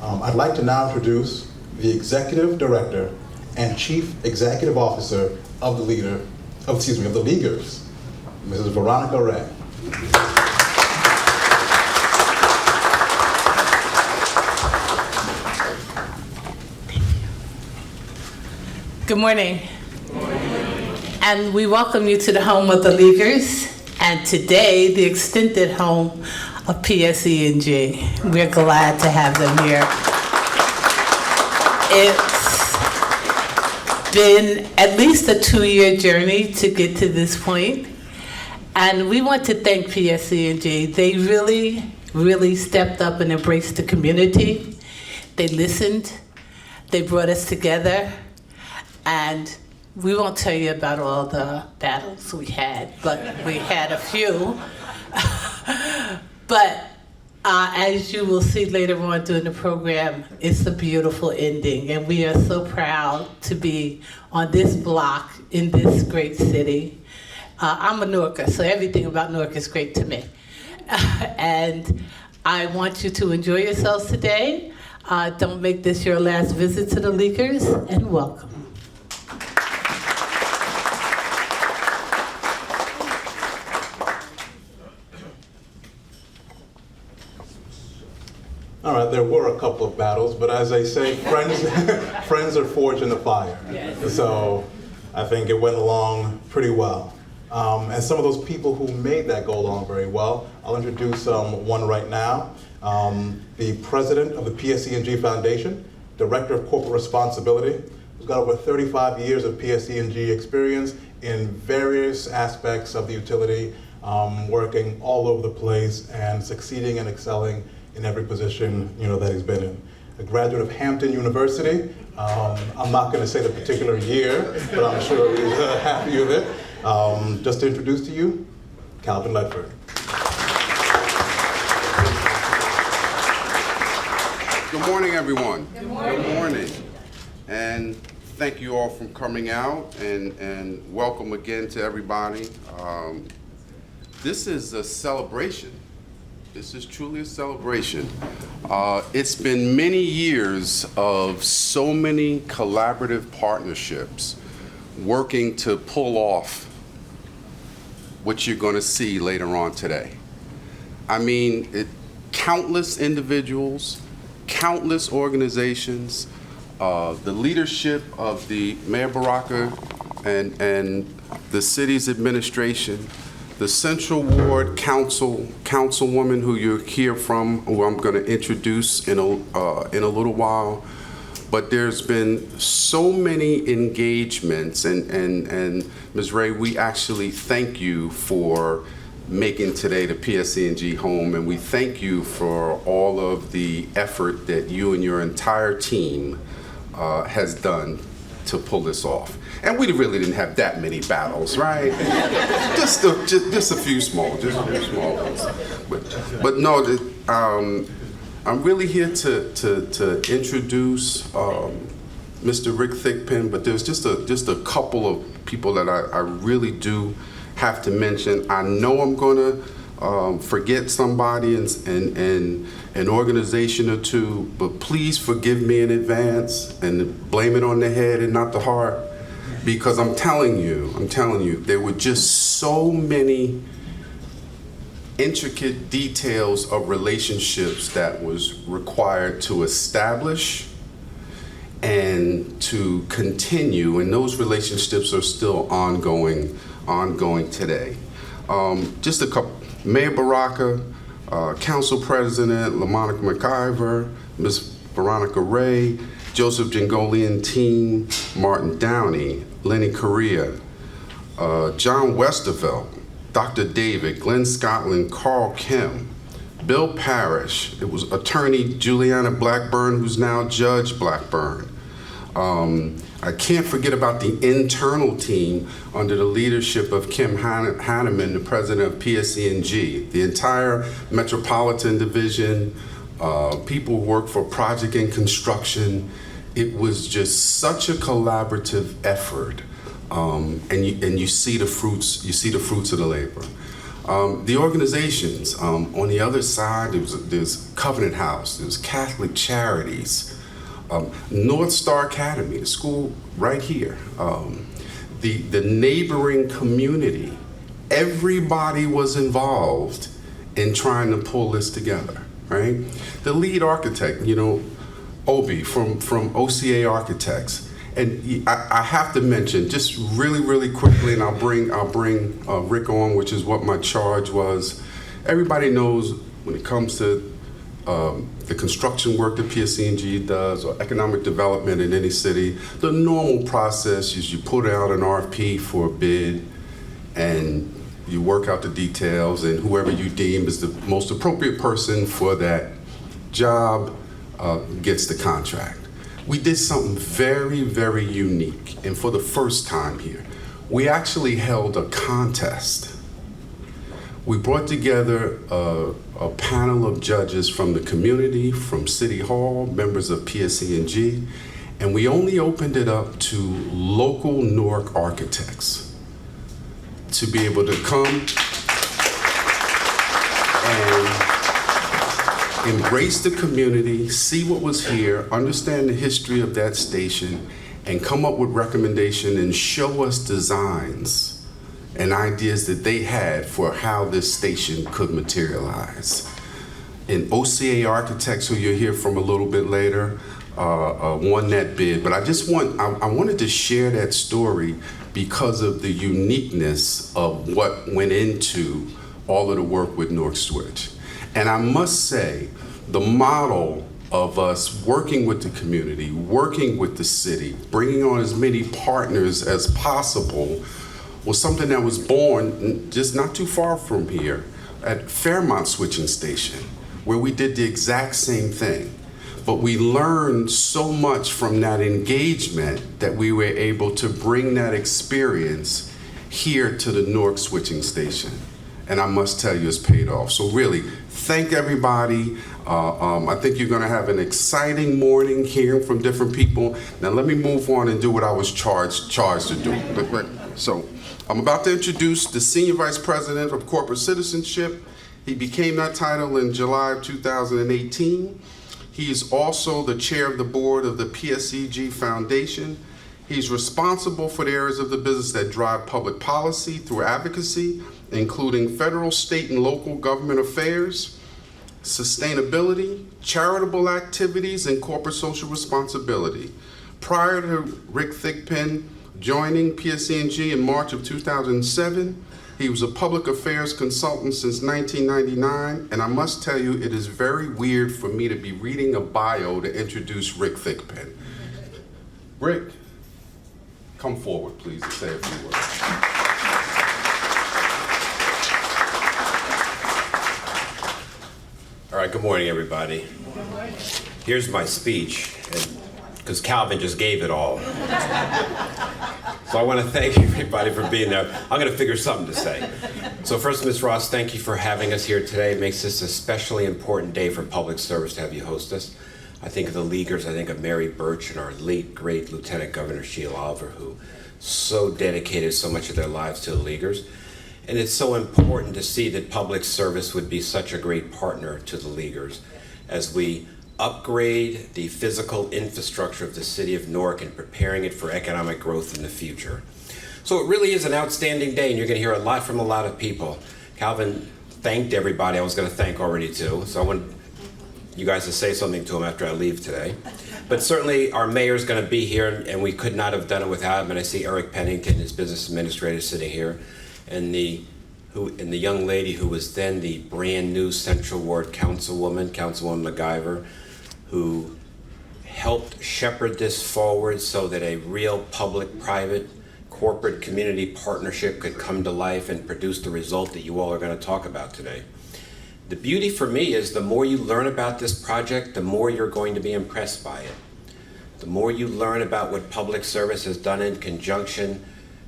I'd like to now introduce the Executive Director and Chief Executive Officer of the Leaguers, Mrs. Veronica Ray. Good morning. Good morning. And we welcome you to the home of the Leaguers, and today the extended home of PSE&G. We're glad to have them here. It's been at least a 2-year journey to get to this point, and we want to thank PSE&G. They really stepped up and embraced the community. They listened, they brought us together, and we won't tell you about all the battles we had, but we had a few. But as you will see later on during the program, it's a beautiful ending, and we are so proud to be on this block in this great city. I'm a Newarker, so everything about Newark is great to me. And I want you to enjoy yourselves today. Don't make this your last visit to the Leaguers, and welcome. All right, there were a couple of battles, but as they say, friends are forged in the fire. Yes. So I think it went along pretty well. And some of those people who made that go along very well, I'll introduce one right now. The president of the PSE&G Foundation, Director of Corporate Responsibility, who's got over 35 years of PSE&G experience in various aspects of the utility, working all over the place and succeeding and excelling in every position that he's been in. A graduate of Hampton University. I'm not going to say the particular year, but I'm sure he's happy with it. Just to introduce to you, Calvin Ledford. Good morning, everyone. Good morning. Good morning. And thank you all for coming out, and welcome again to everybody. This is a celebration. This is truly a celebration. It's been many years of so many collaborative partnerships working to pull off what you're going to see later on today. I mean, countless individuals, countless organizations, the leadership of the Mayor Baraka and the city's administration, the Central Ward Councilwoman who you hear from, who I'm going to introduce in a little while. But there's been so many engagements, and Ms. Ray, we actually thank you for making today the PSE&G home, and we thank you for all of the effort that you and your entire team has done to pull this off. And we really didn't have that many battles, right? just a few small ones. But no, I'm really here to introduce Mr. Rick Thigpen, but there's just a couple of people that I really do have to mention. I know I'm gonna forget somebody and an organization or two, but please forgive me in advance and blame it on the head and not the heart, because I'm telling you, there were just so many intricate details of relationships that was required to establish and to continue, and those relationships are still ongoing today. Just a couple. Mayor Baraka, Council President LaMonica McIver, Ms. Veronica Ray, Joseph Jingolian team, Martin Downey, Lenny Correa, John Westervelt, Dr. David, Glenn Scotland, Carl Kim, Bill Parrish, it was attorney Juliana Blackburn, who's now Judge Blackburn. I can't forget about the internal team under the leadership of Kim Hanneman, the president of PSE&G, the entire Metropolitan Division, people who work for project and construction. It was just such a collaborative effort, and you see the fruits. You see the fruits of the labor. The organizations, on the other side, there's Covenant House, there's Catholic Charities, North Star Academy, the school right here, the neighboring community. Everybody was involved in trying to pull this together, right? The lead architect, Obi from OCA Architects. And I have to mention, just really quickly, and I'll bring Rick on, which is what my charge was. Everybody knows when it comes to the construction work that PSE&G does, or economic development in any city, the normal process is you put out an RFP for a bid, and you work out the details, and whoever you deem is the most appropriate person for that job gets the contract. We did something very unique, and for the first time here, we actually held a contest. We brought together a panel of judges from the community, from City Hall, members of PSE&G, and we only opened it up to local Newark architects to be able to come and embrace the community, see what was here, understand the history of that station, and come up with recommendations and show us designs and ideas that they had for how this station could materialize. And OCA Architects, who you'll hear from a little bit later, won that bid. But I wanted to share that story because of the uniqueness of what went into all of the work with Newark Switch. And I must say, the model of us working with the community, working with the city, bringing on as many partners as possible was something that was born just not too far from here at Fairmont Switching Station, where we did the exact same thing. But we learned so much from that engagement that we were able to bring that experience here to the Newark Switching Station. And I must tell you, it's paid off. So really, thank everybody. I think you're gonna have an exciting morning hearing from different people. Now let me move on and do what I was charged to do. So I'm about to introduce the Senior Vice President of Corporate Citizenship. He became that title in July of 2018. He is also the chair of the board of the PSE&G Foundation. He's responsible for the areas of the business that drive public policy through advocacy, including federal, state, and local government affairs, sustainability, charitable activities, and corporate social responsibility. Prior to Rick Thigpen joining PSE&G in March of 2007, he was a public affairs consultant since 1999, and I must tell you, it is very weird for me to be reading a bio to introduce Rick Thigpen. Rick, come forward, please, and say a few words. All right, good morning, everybody. Here's my speech, because Calvin just gave it all. So I want to thank everybody for being there. I'm going to figure something to say. So first, Ms. Ross, thank you for having us here today. It makes this a especially important day for public service to have you host us. I think of the Leaguers, I think of Mary Birch and our late, great Lieutenant Governor Sheila Oliver, who so dedicated so much of their lives to the Leaguers. And it's so important to see that public service would be such a great partner to the Leaguers as we upgrade the physical infrastructure of the city of Newark and preparing it for economic growth in the future. So it really is an outstanding day, and you're going to hear a lot from a lot of people. Calvin thanked everybody I was going to thank already too, so I want you guys to say something to him after I leave today. But certainly our mayor's going to be here, and we could not have done it without him. And I see Eric Pennington, his business administrator, sitting here, and the young lady who was then the brand new Central Ward Councilwoman MacGyver, who helped shepherd this forward so that a real public-private corporate community partnership could come to life and produce the result that you all are going to talk about today. The beauty for me is the more you learn about this project, the more you're going to be impressed by it. The more you learn about what public service has done in conjunction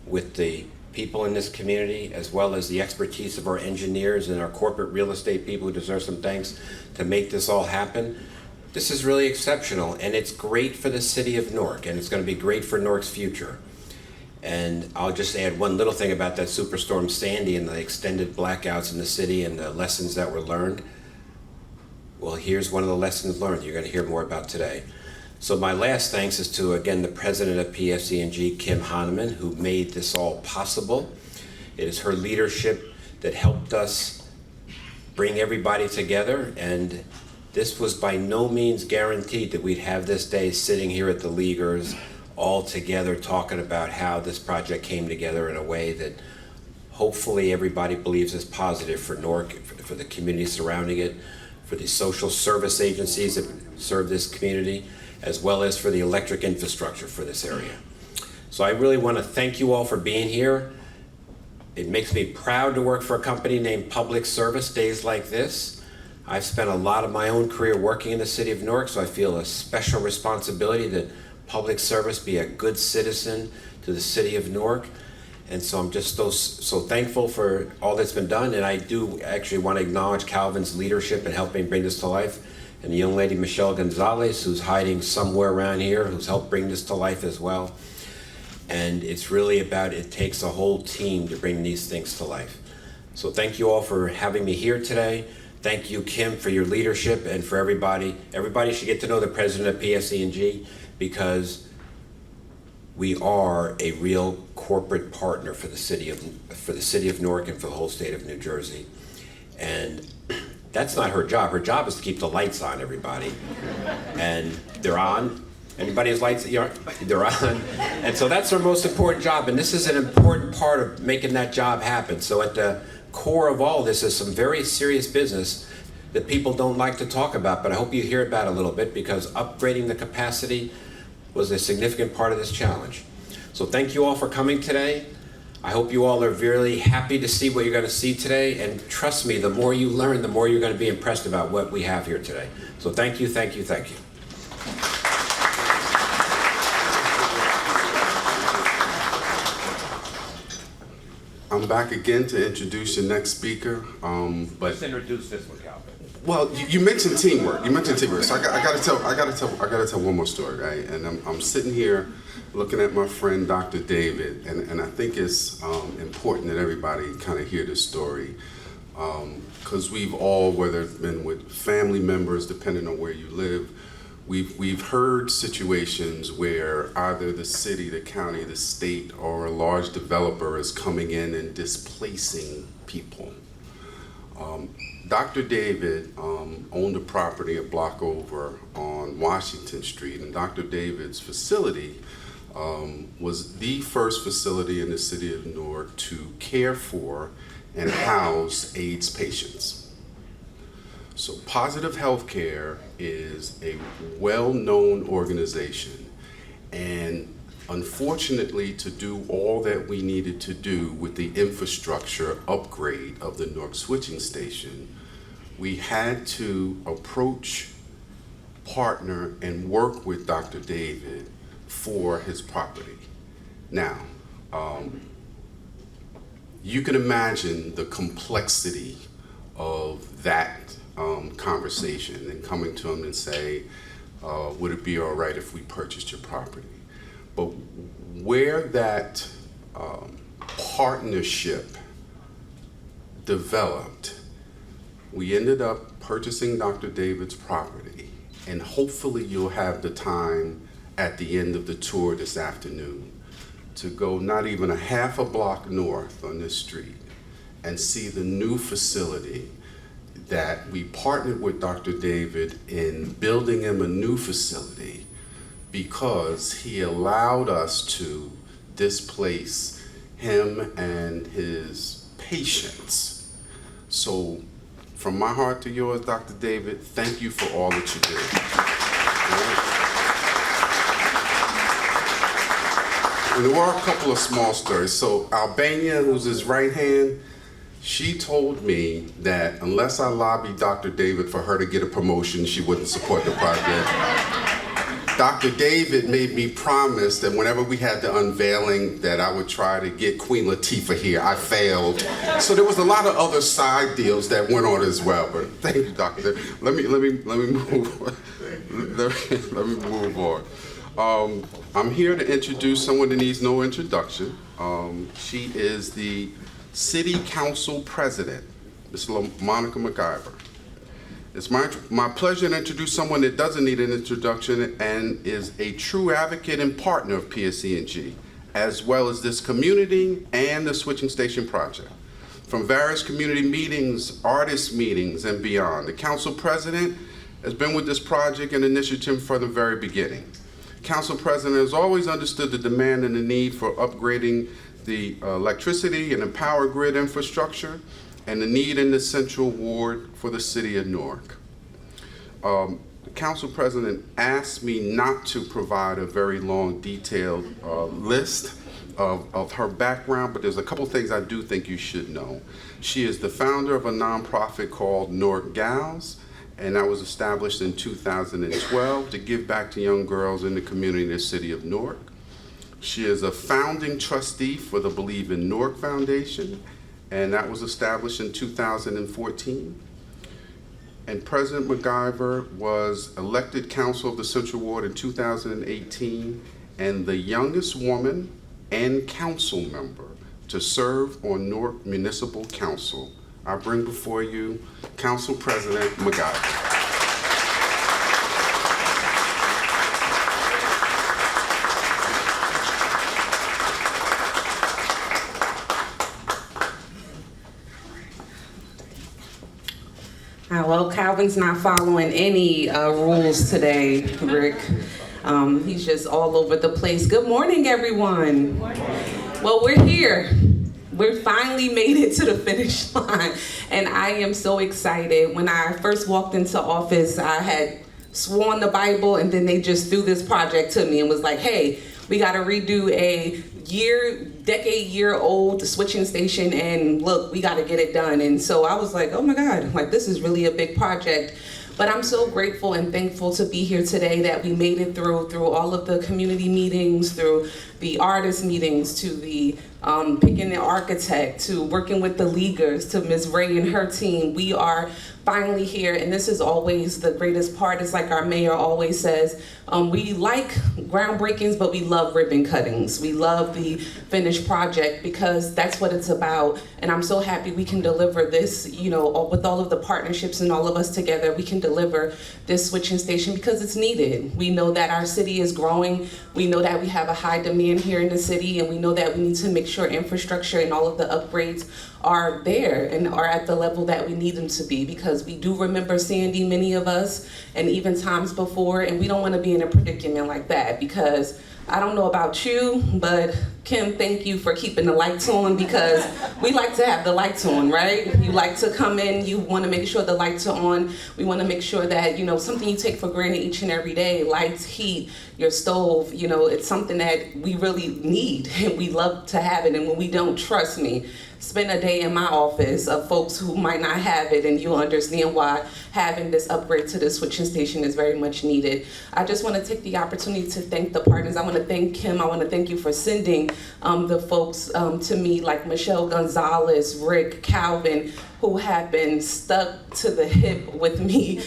with the people in this community, as well as the expertise of our engineers and our corporate real estate people who deserve some thanks to make this all happen. This is really exceptional, and it's great for the city of Newark, and it's going to be great for Newark's future. And I'll just add one little thing about that Superstorm Sandy and the extended blackouts in the city and the lessons that were learned. Well, here's one of the lessons learned you're going to hear more about today. So my last thanks is to, again, the president of PSE&G, Kim Hahnemann, who made this all possible. It is her leadership that helped us bring everybody together, and this was by no means guaranteed that we'd have this day sitting here at the Leaguers all together talking about how this project came together in a way that hopefully everybody believes is positive for Newark, for the community surrounding it, for the social service agencies that serve this community, as well as for the electric infrastructure for this area. So I really want to thank you all for being here. It makes me proud to work for a company named Public Service days like this. I've spent a lot of my own career working in the city of Newark, so I feel a special responsibility that public service be a good citizen to the city of Newark. And so I'm just so thankful for all that's been done. And I do actually want to acknowledge Calvin's leadership in helping bring this to life. And the young lady, Michelle Gonzalez, who's hiding somewhere around here, who's helped bring this to life as well. And it's really about, it takes a whole team to bring these things to life. So thank you all for having me here today. Thank you, Kim, for your leadership, and for everybody. Everybody should get to know the president of PSE&G, because we are a real corporate partner for the city of Newark and for the whole state of New Jersey. And that's not her job. Her job is to keep the lights on, everybody. And they're on. Anybody has lights? They're on. And so that's our most important job. And this is an important part of making that job happen. So at the core of all this is some very serious business that people don't like to talk about, but I hope you hear about it a little bit, because upgrading the capacity was a significant part of this challenge. So thank you all for coming today. I hope you all are really happy to see what you're going to see today, and trust me, the more you learn, the more you're going to be impressed about what we have here today. So thank you, thank you, thank you. I'm back again to introduce your next speaker, but Let's introduce this one, Calvin. well, you mentioned teamwork. You mentioned teamwork. So I gotta tell one more story, right? And I'm sitting here looking at my friend Dr. David, and I think it's important that everybody kind of hear this story, because we've all, whether it's been with family members, depending on where you live, we've heard situations where either the city, the county, the state, or a large developer is coming in and displacing people. Dr. David owned a property a block over on Washington Street, and Dr. David's facility was the first facility in the city of Newark to care for and house AIDS patients. So Positive Healthcare is a well-known organization, and unfortunately, to do all that we needed to do with the infrastructure upgrade of the Newark switching station, we had to approach, partner, and work with Dr. David for his property. Now, you can imagine the complexity of that conversation, and coming to him and say, would it be all right if we purchased your property? But where that partnership developed, we ended up purchasing Dr. David's property, and hopefully you'll have the time at the end of the tour this afternoon to go not even a half a block north on this street and see the new facility that we partnered with Dr. David in building him a new facility, because he allowed us to displace him and his patients. So from my heart to yours, Dr. David, thank you for all that you do. And there were a couple of small stories. So Albania, who's his right hand, she told me that unless I lobbied Dr. David for her to get a promotion, she wouldn't support the project. Dr. David made me promise that whenever we had the unveiling that I would try to get Queen Latifah here. I failed. So there was a lot of other side deals that went on as well. But thank you, Dr. David. Let me move on. Let me move on. I'm here to introduce someone that needs no introduction. She is the City Council President, Ms. Monica McIver. It's my pleasure to introduce someone that doesn't need an introduction and is a true advocate and partner of PSE&G, as well as this community and the Switching Station project. From various community meetings, artist meetings, and beyond, the Council President has been with this project and initiative from the very beginning. Council President has always understood the demand and the need for upgrading the electricity and the power grid infrastructure and the need in the Central Ward for the city of Newark. The Council President asked me not to provide a very long, detailed list of her background, but there's a couple things I do think you should know. She is the founder of a nonprofit called Newark Gals, and that was established in 2012 to give back to young girls in the community in the city of Newark. She is a founding trustee for the Believe in Newark Foundation, and that was established in 2014. And President McIver was elected council of the Central Ward in 2018, and the youngest woman and council member to serve on Newark Municipal Council. I bring before you Council President McIver. Well, Calvin's not following any rules today, Rick. He's just all over the place. Good morning, everyone. Good morning. Well, we're here. We finally made it to the finish line, and I am so excited. When I first walked into office, I had sworn the Bible, and then they just threw this project to me and was like, hey, we got to redo a decade-year-old switching station, and look, we got to get it done. And so I was like, oh my God, like this is really a big project. But I'm so grateful and thankful to be here today that we made it through all of the community meetings, through the artist meetings, to the picking the architect, to working with the leaguers, to Ms. Ray and her team. We are finally here, and this is always the greatest part. It's like our mayor always says, we like groundbreakings, but we love ribbon cuttings. We love the finished project because that's what it's about. And I'm so happy we can deliver this, with all of the partnerships and all of us together, we can deliver this switching station because it's needed. We know that our city is growing. We know that we have a high demand here in the city, and we know that we need to make sure infrastructure and all of the upgrades are there and are at the level that we need them to be, because we do remember Sandy, many of us, and even times before, and we don't want to be in a predicament like that. Because I don't know about you, but Kim, thank you for keeping the lights on, because we like to have the lights on, right? You like to come in, you want to make sure the lights are on. We want to make sure that, something you take for granted each and every day, lights, heat, your stove, it's something that we really need, and we love to have it. And when we don't, trust me, spend a day in my office of folks who might not have it, and you'll understand why having this upgrade to the switching station is very much needed. I just want to take the opportunity to thank the partners. I want to thank Kim. I want to thank you for sending the folks to me, like Michelle Gonzalez, Rick, Calvin, who have been stuck to the hip with me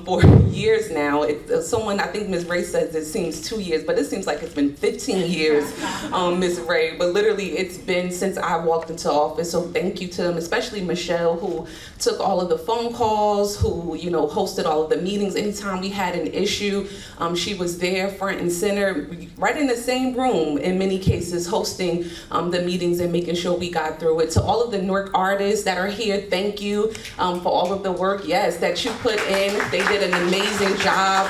for years now. Someone, I think Ms. Ray says it seems 2 years, but it seems like it's been 15 years, Ms. Ray. But literally, it's been since I walked into office. So thank you to them, especially Michelle, who took all of the phone calls, who hosted all of the meetings. Anytime we had an issue, she was there front and center, right in the same room in many cases, hosting the meetings and making sure we got through it. To all of the Newark artists that are here, thank you for all of the work, yes, that you put in. They did an amazing job.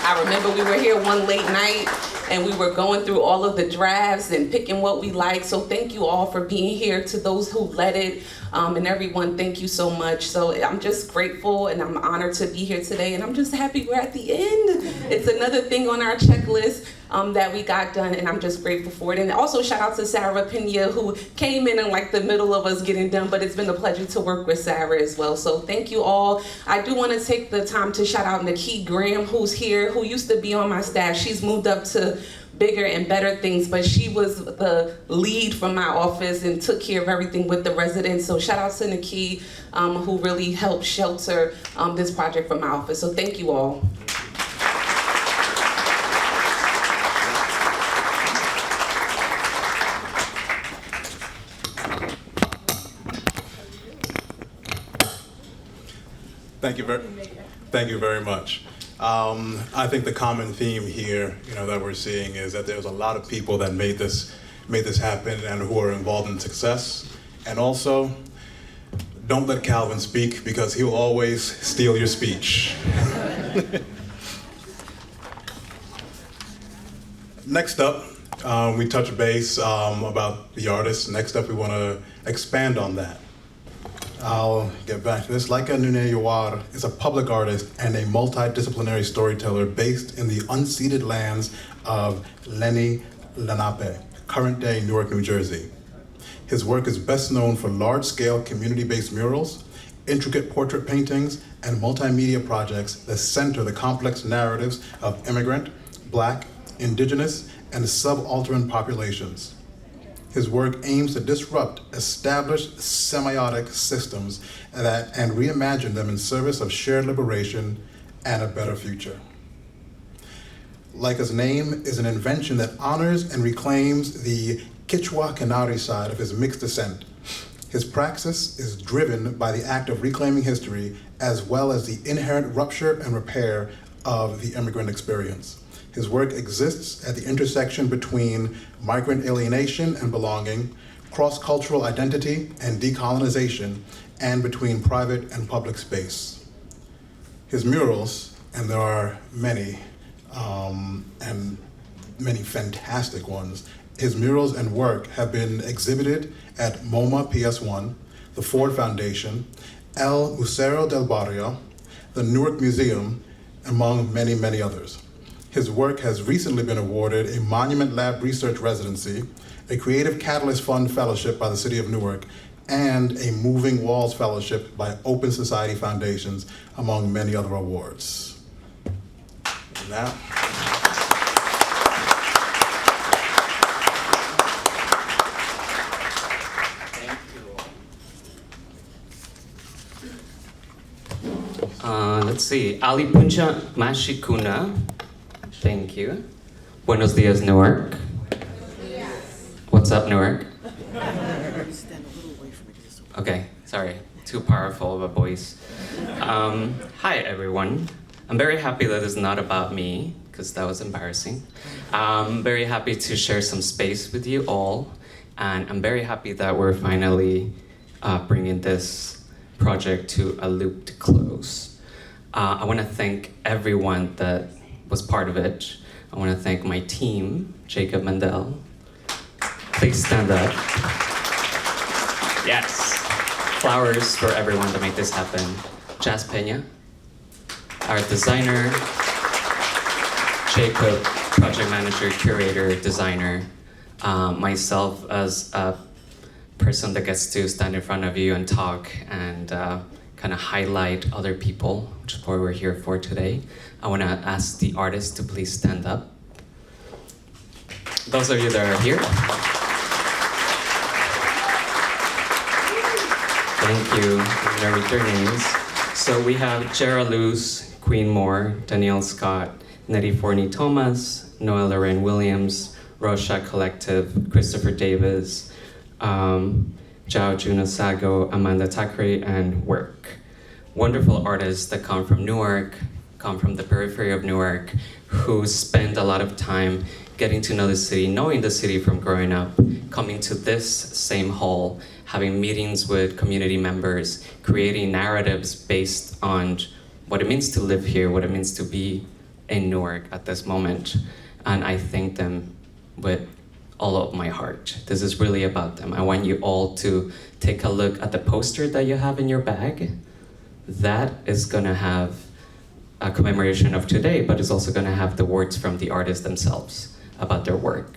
I remember we were here one late night and we were going through all of the drafts and picking what we like. So thank you all for being here. To those who led it, and everyone, thank you so much. So I'm just grateful and I'm honored to be here today, and I'm just happy we're at the end. It's another thing on our checklist that we got done, and I'm just grateful for it. And also shout out to Sarah Pena, who came in like the middle of us getting done, but it's been a pleasure to work with Sarah as well. So thank you all. I do want to take the time to shout out Nikki Graham, who's here, who used to be on my staff. She's moved up to bigger and better things, but she was the lead from my office and took care of everything with the residents. So shout out to Nikki, who really helped shelter this project from my office. So thank you all. Thank you very much. I think the common theme here, that we're seeing is that there's a lot of people that made this happen and who are involved in success. And also, don't let Calvin speak because he'll always steal your speech. Next up, we touch base about the artists. Next up, we want to expand on that. I'll get back to this. Laika Nune-Yawar is a public artist and a multidisciplinary storyteller based in the unceded lands of Lenni Lenape, current-day Newark, New Jersey. His work is best known for large-scale community-based murals, intricate portrait paintings, and multimedia projects that center the complex narratives of immigrant, Black, Indigenous, and subaltern populations. His work aims to disrupt established semiotic systems and reimagine them in service of shared liberation and a better future. Laika's name is an invention that honors and reclaims the Kichwa Kanari side of his mixed descent. His praxis is driven by the act of reclaiming history as well as the inherent rupture and repair of the immigrant experience. His work exists at the intersection between migrant alienation and belonging, cross-cultural identity and decolonization, and between private and public space. His murals, and there are many, and many fantastic ones, his murals and work have been exhibited at MoMA PS1, the Ford Foundation, El Museo del Barrio, the Newark Museum, among many, many others. His work has recently been awarded a Monument Lab Research Residency, a Creative Catalyst Fund Fellowship by the City of Newark, and a Moving Walls Fellowship by Open Society Foundations, among many other awards. And now, let's see. Ali Puncha Mashikuna. Thank you. Buenos dias, Newark. What's up, Newark? Okay, sorry. Too powerful of a voice. Hi, everyone. I'm very happy that it's not about me, because that was embarrassing. I'm very happy to share some space with you all, and I'm very happy that we're finally bringing this project to a looped close. I want to thank everyone that was part of it. I want to thank my team, Jacob Mandel. Please stand up. Yes. Flowers for everyone to make this happen. Jazz Pena, our designer, Jacob, project manager, curator, designer, myself as a person that gets to stand in front of you and talk and kind of highlight other people, which is what we're here for today. I want to ask the artists to please stand up. Those of you that are here. Thank you. There are their names. So we have Jera Luz, Queen Moore, Danielle Scott, Nettie Forney Thomas, Noel Lorraine Williams, Rosha Collective, Christopher Davis, Jao Juna Sago, Amanda Takri, and Work. Wonderful artists that come from Newark, come from the periphery of Newark, who spend a lot of time getting to know the city, knowing the city from growing up, coming to this same hall, having meetings with community members, creating narratives based on what it means to live here, what it means to be in Newark at this moment. And I thank them with all of my heart. This is really about them. I want you all to take a look at the poster that you have in your bag. That is gonna have a commemoration of today, but it's also gonna have the words from the artists themselves about their work.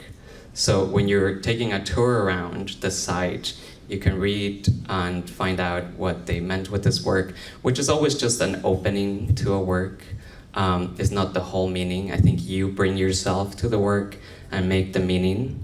So when you're taking a tour around the site, you can read and find out what they meant with this work, which is always just an opening to a work. It's not the whole meaning. I think you bring yourself to the work and make the meaning.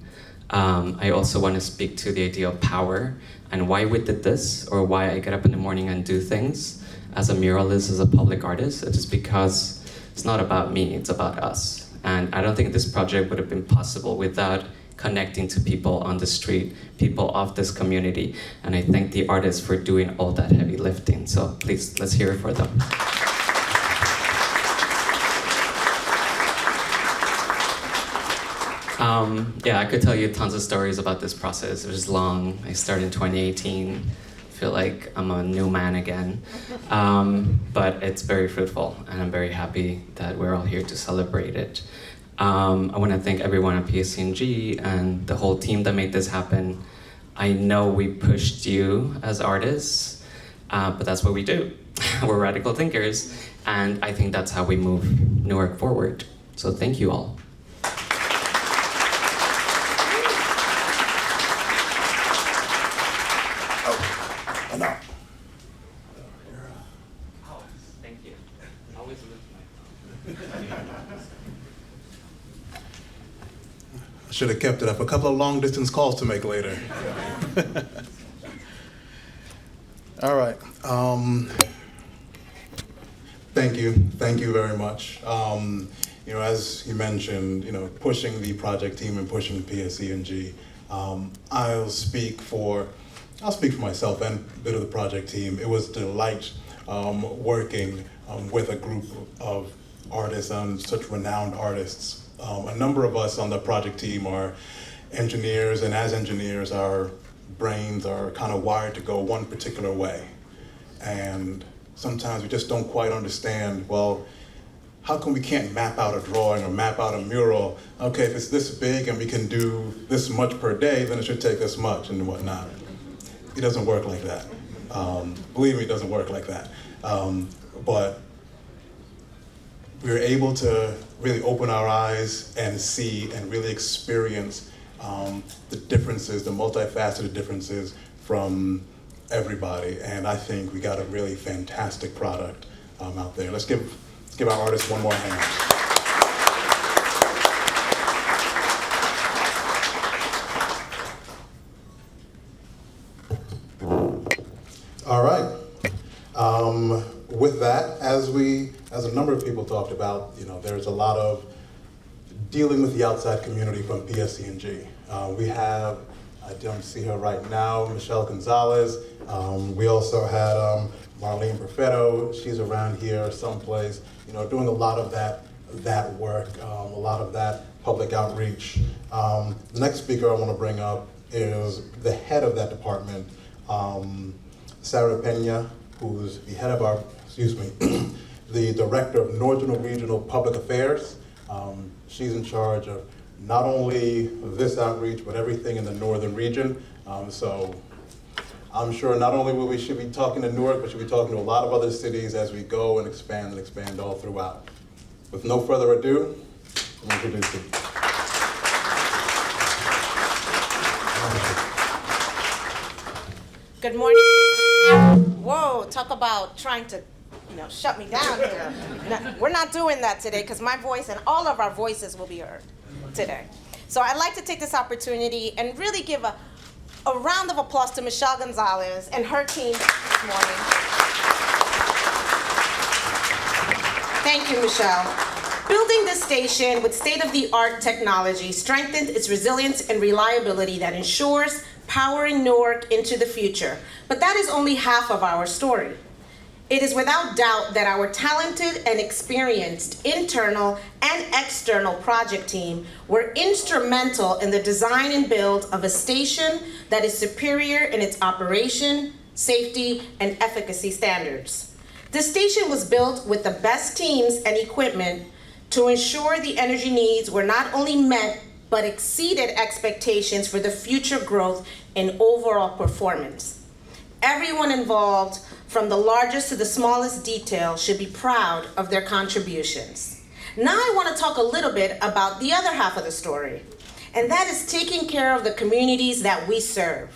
I also want to speak to the idea of power and why we did this, or why I get up in the morning and do things as a muralist, as a public artist. It is because it's not about me, it's about us. And I don't think this project would have been possible without connecting to people on the street, people of this community. And I thank the artists for doing all that heavy lifting. So please, let's hear it for them. Yeah, I could tell you tons of stories about this process. It was long. I started in 2018. Feel like I'm a new man again. But it's very fruitful, and I'm very happy that we're all here to celebrate it. I want to thank everyone at PSE&G and the whole team that made this happen. I know we pushed you as artists, but that's what we do. We're radical thinkers, and I think that's how we move Newark forward. So thank you all. Thank you. Always lift I should have kept it up. A couple of long distance calls to make later. All right. Thank you. Thank you very much. You know, as you mentioned, you know, pushing the project team and pushing PSE&G. I'll speak for myself and a bit of the project team. It was a delight working with a group of artists and such renowned artists. A number of us on the project team are engineers, and as engineers, our brains are kind of wired to go one particular way. And sometimes we just don't quite understand, well, how come we can't map out a drawing or map out a mural? Okay, if it's this big and we can do this much per day, then it should take this much and whatnot. It doesn't work like that. Believe me, it doesn't work like that. But we were able to really open our eyes and see and really experience the differences, the multifaceted differences from everybody. And I think we got a really fantastic product out there. Let's give our artists one more hand. All right. With that, as a number of people talked about, you know, there's a lot of dealing with the outside community from PSE&G. We have, I don't see her right now, Michelle Gonzalez. We also had Marlene Perfetto. She's around here someplace, you know, doing a lot of that work, a lot of that public outreach. The next speaker I want to bring up is the head of that department, Sarah Pena, who's the head of our, the director of Northern Regional Public Affairs. She's in charge of not only this outreach, but everything in the northern region. So I'm sure not only will we should be talking to Newark, but should be talking to a lot of other cities as we go and expand all throughout. With no further ado, I'm introducing. Good morning. Whoa, talk about trying to, shut me down here. No, we're not doing that today because my voice and all of our voices will be heard today. So I'd like to take this opportunity and really give a round of applause to Michelle Gonzalez and her team this morning. Thank you, Michelle. Building this station with state-of-the-art technology strengthened its resilience and reliability that ensures powering Newark into the future. But that is only half of our story. It is without doubt that our talented and experienced internal and external project team were instrumental in the design and build of a station that is superior in its operation, safety, and efficacy standards. The station was built with the best teams and equipment to ensure the energy needs were not only met, but exceeded expectations for the future growth and overall performance. Everyone involved, from the largest to the smallest detail, should be proud of their contributions. Now I want to talk a little bit about the other half of the story, and that is taking care of the communities that we serve.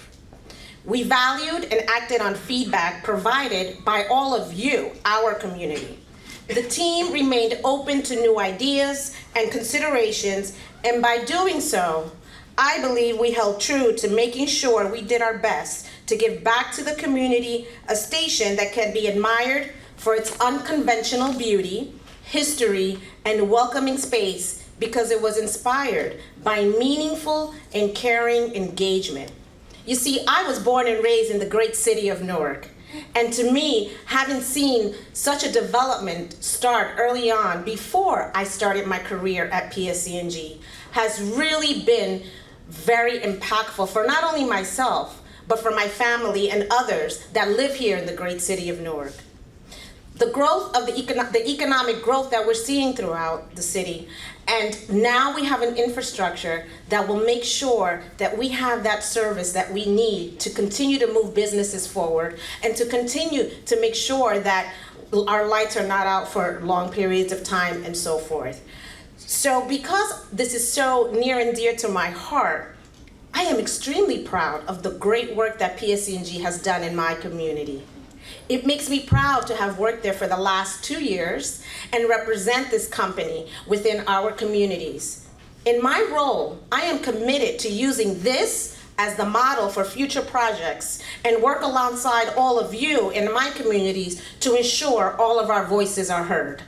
We valued and acted on feedback provided by all of you, our community. The team remained open to new ideas and considerations, and by doing so, I believe we held true to making sure we did our best to give back to the community a station that can be admired for its unconventional beauty, history, and welcoming space because it was inspired by meaningful and caring engagement. You see, I was born and raised in the great city of Newark. And to me, having seen such a development start early on before I started my career at PSE&G has really been very impactful for not only myself, but for my family and others that live here in the great city of Newark. The growth of the economic growth that we're seeing throughout the city, and now we have an infrastructure that will make sure that we have that service that we need to continue to move businesses forward and to continue to make sure that our lights are not out for long periods of time and so forth. So because this is so near and dear to my heart, I am extremely proud of the great work that PSE&G has done in my community. It makes me proud to have worked there for the last 2 years and represent this company within our communities. In my role, I am committed to using this as the model for future projects and work alongside all of you in my communities to ensure all of our voices are heard.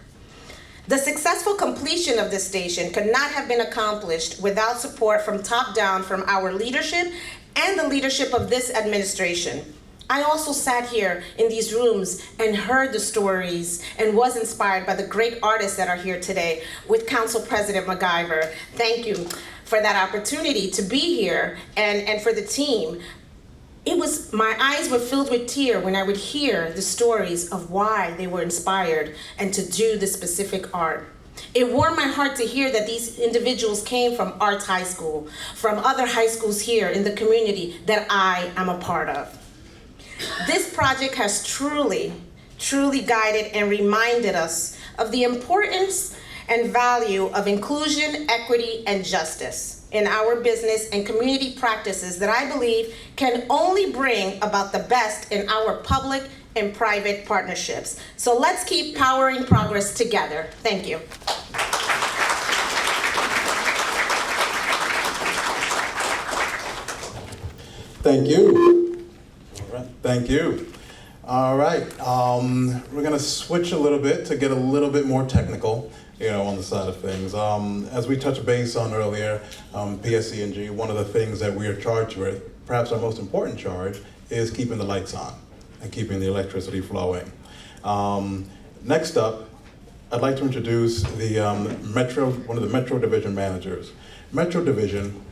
The successful completion of this station could not have been accomplished without support from top down from our leadership and the leadership of this administration. I also sat here in these rooms and heard the stories and was inspired by the great artists that are here today with Council President MacGyver. Thank you for that opportunity to be here and for the team. My eyes were filled with tears when I would hear the stories of why they were inspired and to do this specific art. It warmed my heart to hear that these individuals came from Arts High School, from other high schools here in the community that I am a part of. This project has truly guided and reminded us of the importance and value of inclusion, equity, and justice in our business and community practices that I believe can only bring about the best in our public and private partnerships. So let's keep powering progress together. Thank you. Thank you. All right, thank you. All right, we're gonna switch a little bit to get a little bit more technical, on the side of things. As we touched base on earlier, PSE&G, one of the things that we are charged with, perhaps our most important charge, is keeping the lights on and keeping the electricity flowing. Next up, I'd like to introduce the one of the Metro Division managers. Metro Division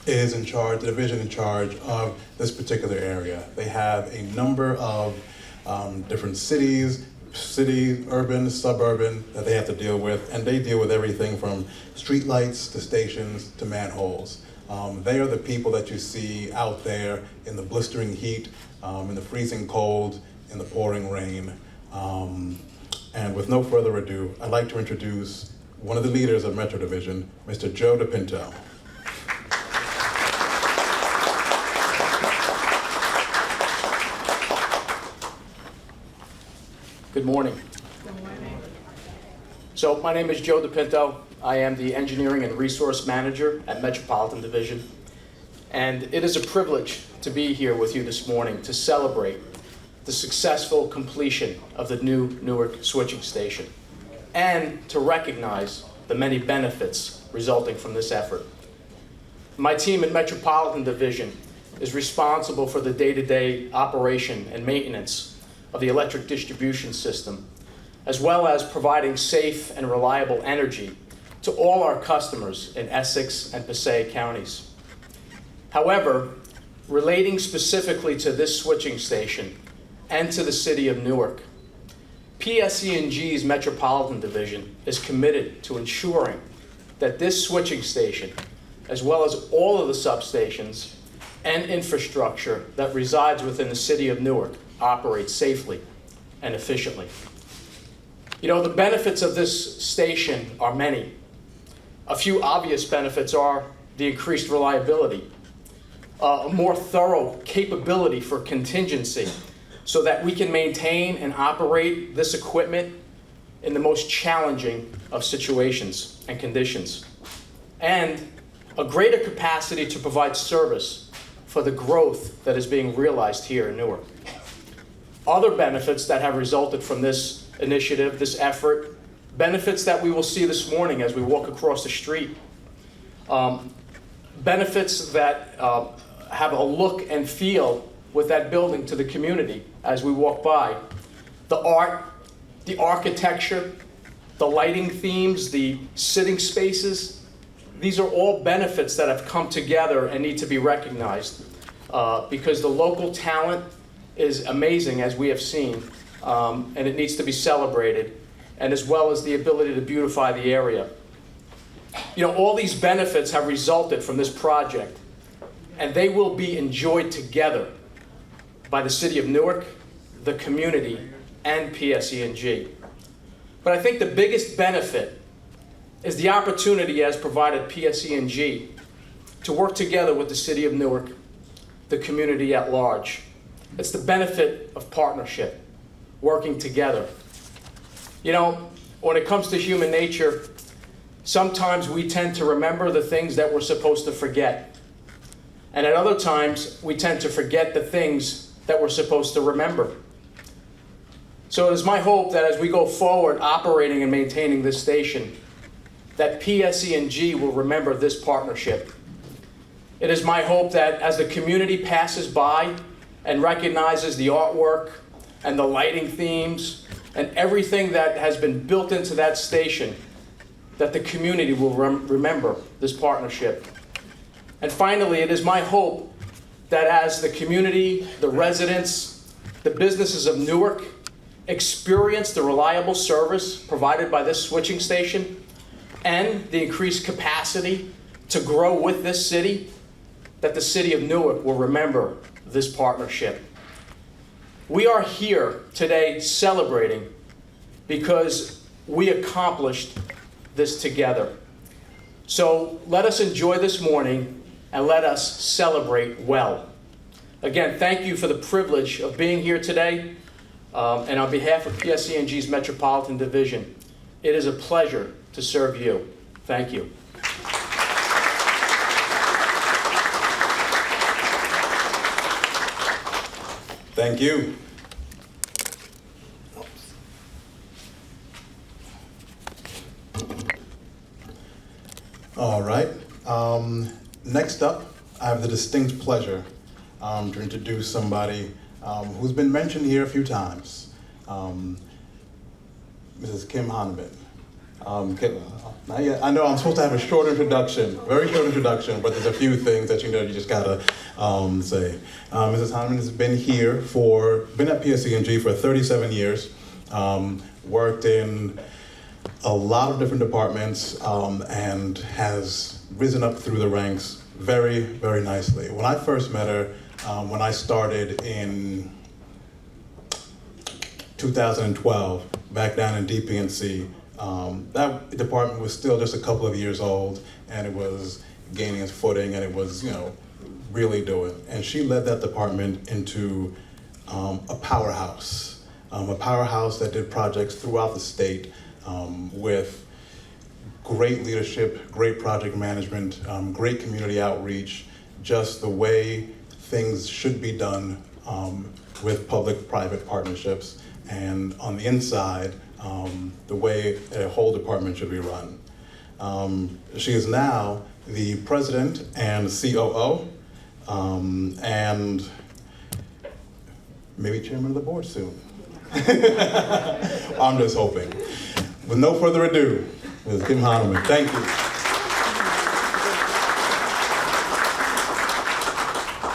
is the division in charge of this particular area. They have a number of different cities, urban, suburban, that they have to deal with, and they deal with everything from street lights to stations to manholes. They are the people that you see out there in the blistering heat, in the freezing cold, in the pouring rain. And with no further ado, I'd like to introduce one of the leaders of Metro Division, Mr. Joe DePinto. Good morning. Good morning. So my name is Joe DePinto. I am the Engineering and Resource Manager at Metropolitan Division. And it is a privilege to be here with you this morning to celebrate the successful completion of the new Newark switching station and to recognize the many benefits resulting from this effort. My team at Metropolitan Division is responsible for the day-to-day operation and maintenance of the electric distribution system, as well as providing safe and reliable energy to all our customers in Essex and Passaic counties. However, relating specifically to this switching station and to the city of Newark, PSE&G's Metropolitan Division is committed to ensuring that this switching station, as well as all of the substations and infrastructure that resides within the city of Newark, operate safely and efficiently. The benefits of this station are many. A few obvious benefits are the increased reliability, a more thorough capability for contingency so that we can maintain and operate this equipment in the most challenging of situations and conditions, and a greater capacity to provide service for the growth that is being realized here in Newark. Other benefits that have resulted from this initiative, this effort, benefits that we will see this morning as we walk across the street, benefits that have a look and feel with that building to the community as we walk by. The art, the architecture, the lighting themes, the sitting spaces, these are all benefits that have come together and need to be recognized because the local talent is amazing, as we have seen, and it needs to be celebrated, and as well as the ability to beautify the area. You know, all these benefits have resulted from this project, and they will be enjoyed together by the City of Newark, the community, and PSE&G. But I think the biggest benefit is the opportunity as provided PSE&G to work together with the City of Newark, the community at large. It's the benefit of partnership, working together. You know, when it comes to human nature, sometimes we tend to remember the things that we're supposed to forget. And at other times, we tend to forget the things that we're supposed to remember. So it is my hope that as we go forward operating and maintaining this station, that PSE&G will remember this partnership. It is my hope that as the community passes by and recognizes the artwork and the lighting themes and everything that has been built into that station, that the community will remember this partnership. And finally, it is my hope that as the community, the residents, the businesses of Newark experience the reliable service provided by this switching station and the increased capacity to grow with this city, that the City of Newark will remember this partnership. We are here today celebrating because we accomplished this together. So let us enjoy this morning and let us celebrate well. Again, thank you for the privilege of being here today. And on behalf of PSE&G's Metropolitan Division, it is a pleasure to serve you. Thank you. Thank you. All right. Next up, I have the distinct pleasure to introduce somebody who's been mentioned here a few times, Mrs. Kim Hahnemann. I know I'm supposed to have a short introduction, very short introduction, but there's a few things that you just gotta say. Mrs. Hahnemann has been at PSE&G for 37 years, worked in a lot of different departments, and has risen up through the ranks very, very nicely. When I first met her, when I started in 2012, back down in DP&C, that department was still just a couple of years old, and it was gaining its footing, and it was, really doing. And she led that department into a powerhouse that did projects throughout the state with great leadership, great project management, great community outreach, just the way things should be done with public-private partnerships, and on the inside, the way a whole department should be run. She is now the president and COO, and maybe chairman of the board soon. I'm just hoping. With no further ado, Ms. Kim Hahnemann, thank you.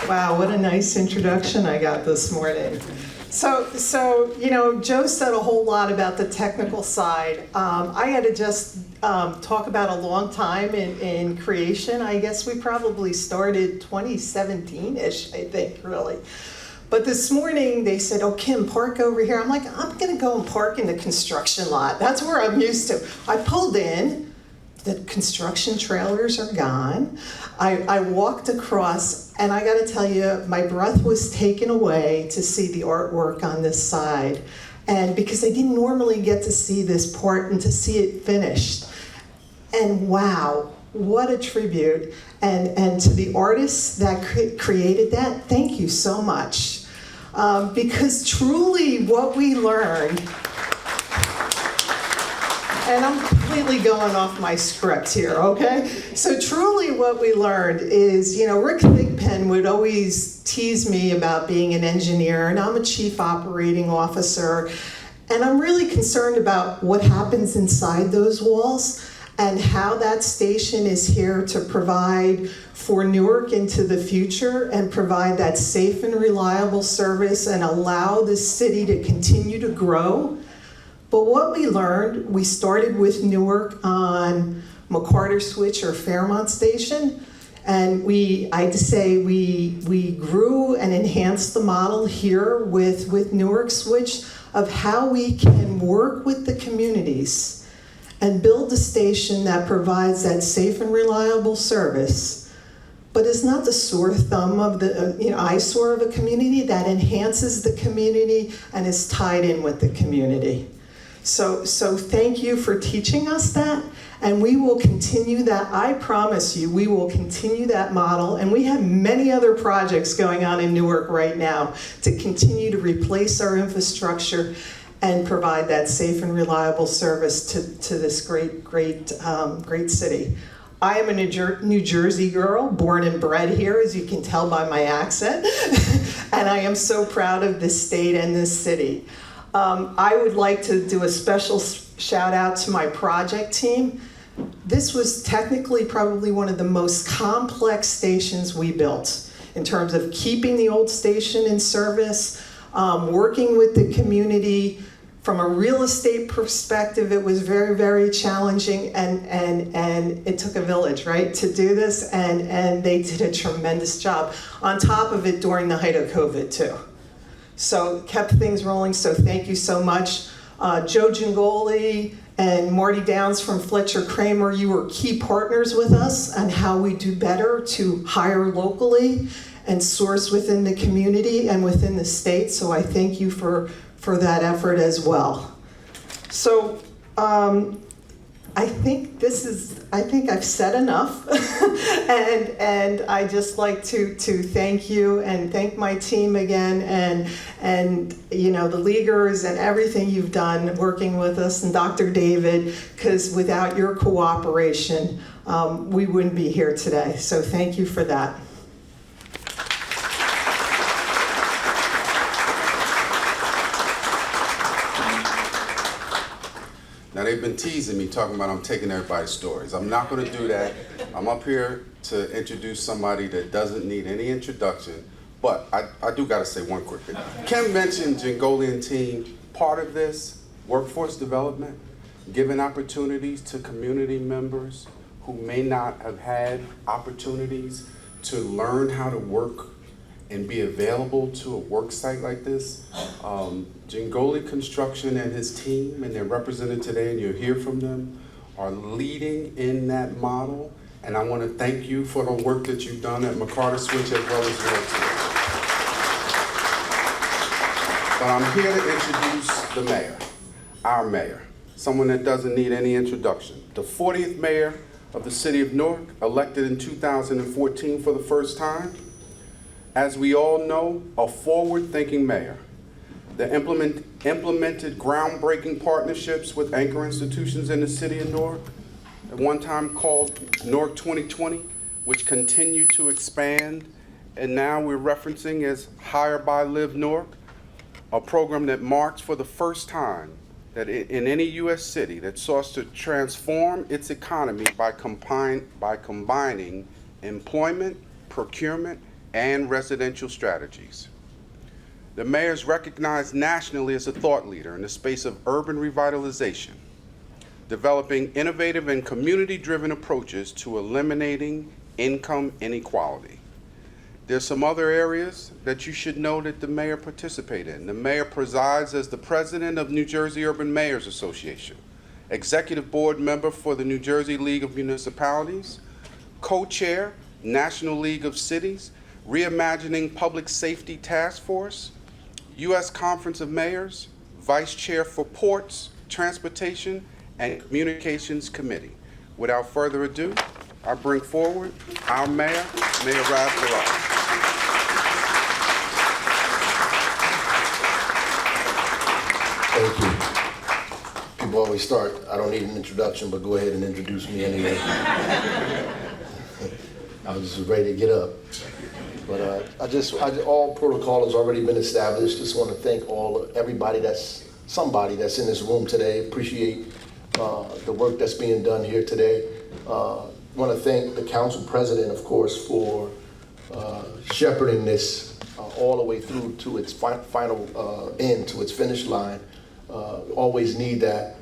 Wow, what a nice introduction I got this morning. So Joe said a whole lot about the technical side. I had to just talk about a long time in creation. I guess we probably started 2017-ish, I think, really. But this morning they said, oh, Kim, park over here. I'm like, I'm gonna go and park in the construction lot. That's where I'm used to. I pulled in, the construction trailers are gone. I walked across, and I gotta tell you, my breath was taken away to see the artwork on this side. And because I didn't normally get to see this part and to see it finished. And wow, what a tribute. And to the artists that created that, thank you so much. Because truly what we learned, and I'm completely going off my script here, okay? So truly what we learned is, Rick Thigpen would always tease me about being an engineer, and I'm a chief operating officer, and I'm really concerned about what happens inside those walls and how that station is here to provide for Newark into the future and provide that safe and reliable service and allow the city to continue to grow. But what we learned, we started with Newark on McCarter Switch or Fairmont Station, and I had to say we grew and enhanced the model here with Newark Switch of how we can work with the communities and build a station that provides that safe and reliable service, but is not the sore thumb of the eyesore of a community, that enhances the community and is tied in with the community. So thank you for teaching us that, and we will continue that. I promise you, we will continue that model, and we have many other projects going on in Newark right now to continue to replace our infrastructure and provide that safe and reliable service to this great city. I am a New Jersey girl, born and bred here, as you can tell by my accent, and I am so proud of this state and this city. I would like to do a special shout out to my project team. This was technically probably one of the most complex stations we built in terms of keeping the old station in service, working with the community. From a real estate perspective, it was very, very challenging, and it took a village, right, to do this, and they did a tremendous job. On top of it, during the height of COVID, too. So kept things rolling, so thank you so much. Joe Gingoli and Marty Downs from Fletcher Kramer, you were key partners with us on how we do better to hire locally and source within the community and within the state, so I thank you for that effort as well. So I think I've said enough, and I just like to thank you and thank my team again, and the leaguers and everything you've done working with us, and Dr. David, because without your cooperation, we wouldn't be here today. So thank you for that. Now, they've been teasing me, talking about I'm taking everybody's stories. I'm not going to do that. I'm up here to introduce somebody that doesn't need any introduction, but I do got to say one quick thing. Kim mentioned Gingoli and team. Part of this, workforce development, giving opportunities to community members who may not have had opportunities to learn how to work and be available to a work site like this. Gingoli Construction and his team, and they're represented today, and you'll hear from them, are leading in that model. And I want to thank you for the work that you've done at McCarter Switch as well as your team. But I'm here to introduce the mayor, our mayor, someone that doesn't need any introduction. The 40th mayor of the city of Newark, elected in 2014 for the first time. As we all know, a forward-thinking mayor that implemented groundbreaking partnerships with anchor institutions in the city of Newark, at one time called Newark 2020, which continued to expand, and now we're referencing as Hire by Live Newark, a program that marks for the first time that in any U.S. city that sought to transform its economy by combining employment, procurement, and residential strategies. The mayor is recognized nationally as a thought leader in the space of urban revitalization, developing innovative and community-driven approaches to eliminating income inequality. There's some other areas that you should know that the mayor participates in. The mayor presides as the president of New Jersey Urban Mayors Association, executive board member for the New Jersey League of Municipalities, co-chair, National League of Cities, Reimagining Public Safety Task Force, U.S. Conference of Mayors, Vice Chair for Ports, Transportation, and Communications Committee. Without further ado, I bring forward our mayor, Mayor Raz Barras. Thank you. people always start, I don't need an introduction, but go ahead and introduce me anyway. I was just ready to get up. But all protocol has already been established. Just want to thank everybody somebody that's in this room today. Appreciate the work that's being done here today. Want to thank the council president, of course, for shepherding this all the way through to its final end, to its finish line. Always need that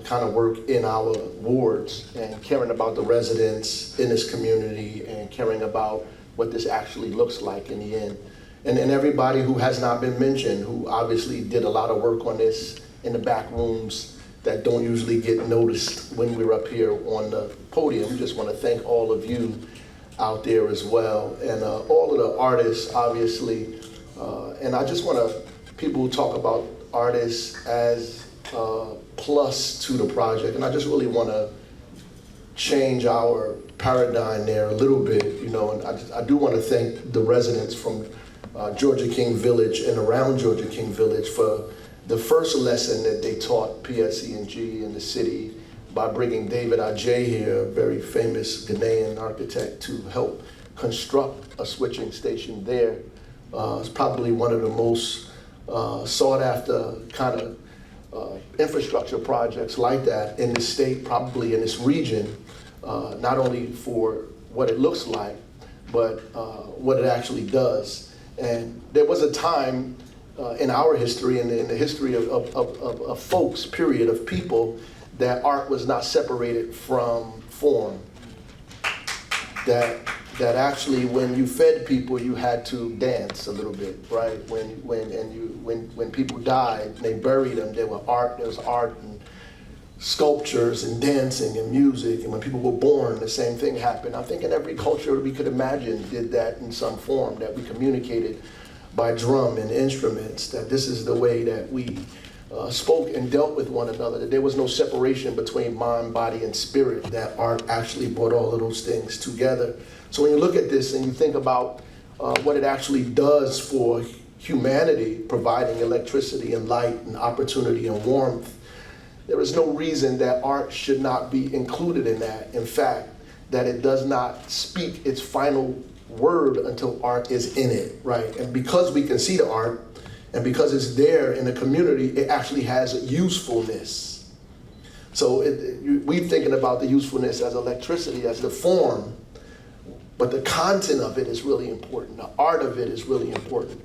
kind of work in our wards and caring about the residents in this community and caring about what this actually looks like in the end. And everybody who has not been mentioned, who obviously did a lot of work on this in the back rooms that don't usually get noticed when we're up here on the podium. Just want to thank all of you out there as well, and all of the artists, obviously. And I just want people who talk about artists as plus to the project, and I just really want to change our paradigm there a little bit, and I do want to thank the residents from Georgia King Village and around Georgia King Village for the first lesson that they taught PSE&G in the city by bringing David Ajay here, a very famous Ghanaian architect, to help construct a switching station there. It's probably one of the most sought after kind of infrastructure projects like that in the state, probably in this region, not only for what it looks like, but what it actually does. And there was a time in our history and in the history of folks, period, of people, that art was not separated from form. That actually, when you fed people, you had to dance a little bit, right? When people died, and they buried them. There was art and sculptures and dancing and music. And when people were born, the same thing happened. I think in every culture we could imagine did that in some form, that we communicated by drum and instruments, that this is the way that we spoke and dealt with one another, that there was no separation between mind, body, and spirit, that art actually brought all of those things together. So when you look at this and you think about what it actually does for humanity, providing electricity and light and opportunity and warmth, there is no reason that art should not be included in that. In fact, that it does not speak its final word until art is in it, right? And because we can see the art, and because it's there in the community, it actually has usefulness. So we're thinking about the usefulness as electricity, as the form, but the content of it is really important. The art of it is really important.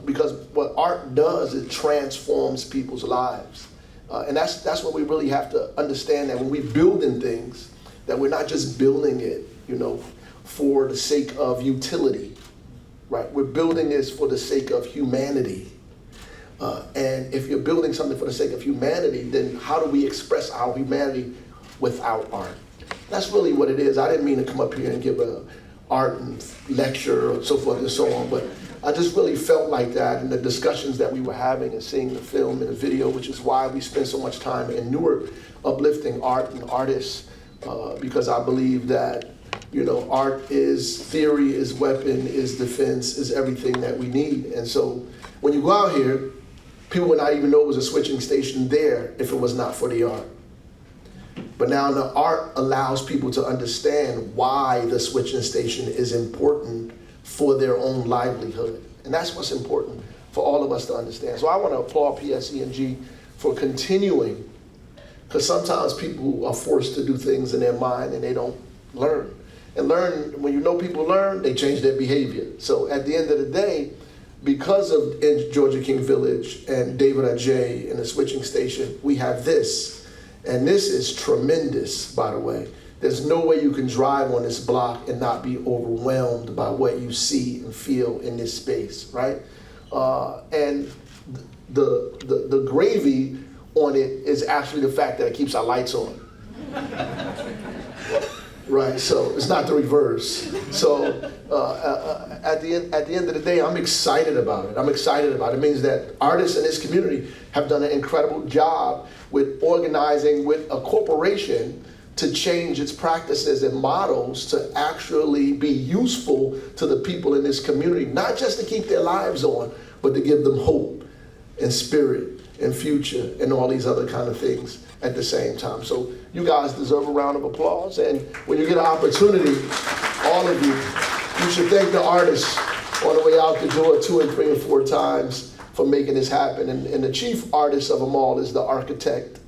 Because what art does, it transforms people's lives. And that's what we really have to understand, that when we're building things, that we're not just building it, for the sake of utility, right? We're building this for the sake of humanity. And if you're building something for the sake of humanity, then how do we express our humanity without art? That's really what it is. I didn't mean to come up here and give an art and lecture or so forth and so on, but I just really felt like that in the discussions that we were having and seeing the film and the video, which is why we spend so much time in Newark uplifting art and artists, because I believe that art is theory, is weapon, is defense, is everything that we need. And so when you go out here, people would not even know it was a switching station there if it was not for the art. But now the art allows people to understand why the switching station is important for their own livelihood. And that's what's important for all of us to understand. So I want to applaud PSE&G for continuing, because sometimes people are forced to do things in their mind and they don't learn. And when people learn, they change their behavior. So at the end of the day, because of Georgia King Village and David Ajay and the switching station, we have this. And this is tremendous, by the way. There's no way you can drive on this block and not be overwhelmed by what you see and feel in this space, right? And the gravy on it is actually the fact that it keeps our lights on. Right, so it's not the reverse. So at the end of the day, I'm excited about it. It means that artists in this community have done an incredible job with organizing with a corporation to change its practices and models to actually be useful to the people in this community, not just to keep their lives on, but to give them hope and spirit and Future and all these other kind of things at the same time. So you guys deserve a round of applause. And when you get an opportunity, all of you should thank the artists on the way out the door 2 and 3 and 4 times for making this happen. And the chief artist of them all is the architect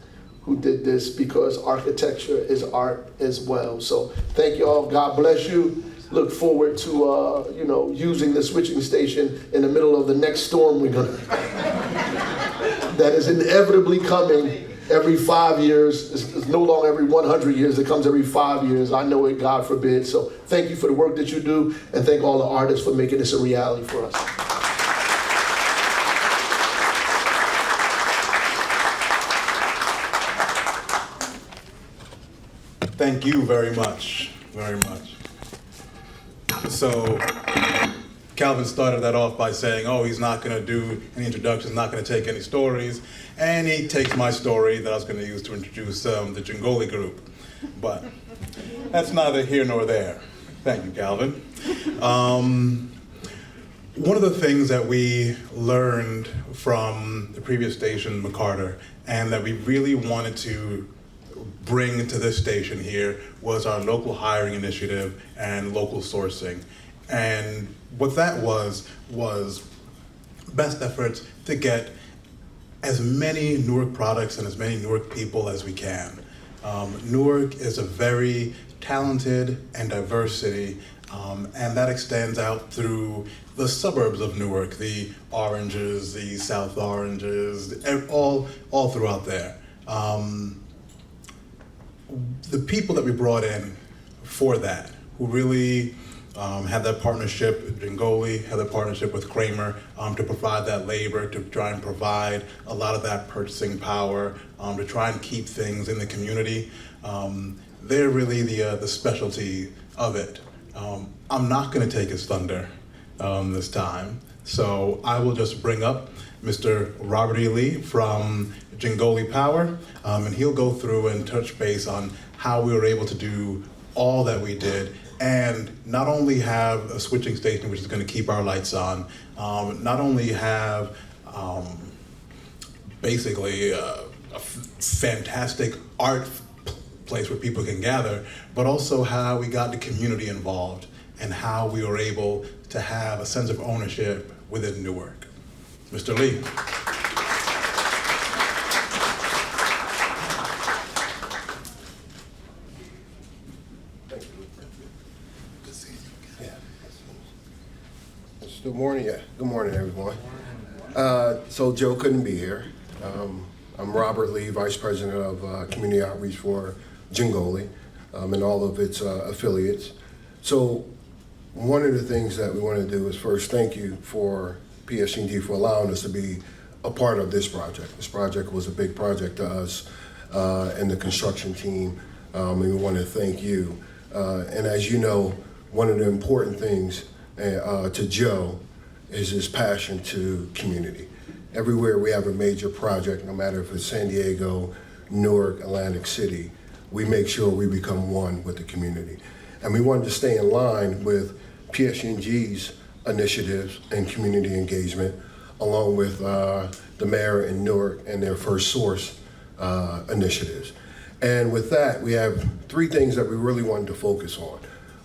who did this, because architecture is art as well. So thank you all. God bless you. Look forward to using the switching station in the middle of the next storm we're gonna that is inevitably coming every 5 years. It's no longer every 100 years. It comes every 5 years. I know it, God forbid. So thank you for the work that you do, and thank all the artists for making this a reality for us. Thank you very much, very much. So Calvin started that off by saying, oh, he's not going to do any introductions, not going to take any stories. And he takes my story that I was going to use to introduce the Jingoli group. But that's neither here nor there. Thank you, Calvin. One of the things that we learned from the previous station, McCarter, and that we really wanted to bring to this station here was our local hiring initiative and local sourcing. And what that was best efforts to get as many Newark products and as many Newark people as we can. Newark is a very talented and diverse city, and that extends out through the suburbs of Newark, the Oranges, the South Oranges, all throughout there. The people that we brought in for that, who really had that partnership, Jingoli had that partnership with Kramer to provide that labor, to try and provide a lot of that purchasing power, to try and keep things in the community. They're really the specialty of it. I'm not going to take his thunder this time, so I will just bring up Mr. Robert E. Lee from Jingoli Power, and he'll go through and touch base on how we were able to do all that we did, and not only have a switching station which is going to keep our lights on, not only have basically a fantastic art place where people can gather, but also how we got the community involved and how we were able to have a sense of ownership within Newark. Mr. Lee. Good morning, Good morning, everyone. So Joe couldn't be here. I'm Robert Lee, Vice President of Community Outreach for Jingoli and all of its affiliates. So one of the things that we want to do is first thank you for PSE&G for allowing us to be a part of this project. This project was a big project to us and the construction team, and we want to thank you. And as you know, one of the important things to Joe is his passion to community. Everywhere we have a major project, no matter if it's San Diego, Newark, Atlantic City, we make sure we become one with the community. And we wanted to stay in line with PSE&G's initiatives and community engagement, along with the mayor in Newark and their First Source initiatives. And with that, we have 3 things that we really wanted to focus on.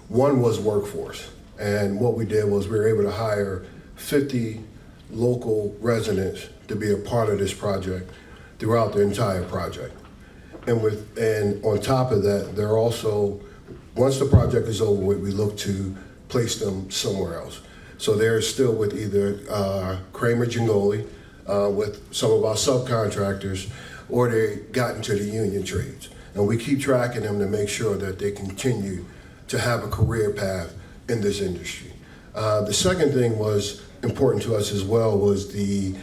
One was workforce. And what we did was we were able to hire 50 local residents to be a part of this project throughout the entire project. And on top of that, they're also, once the project is over with, we look to place them somewhere else. So they're still with either Kramer Jingoli, with some of our subcontractors, or they got into the union trades. And we keep tracking them to make sure that they continue to have a career path in this industry. The second thing was important to us as well was the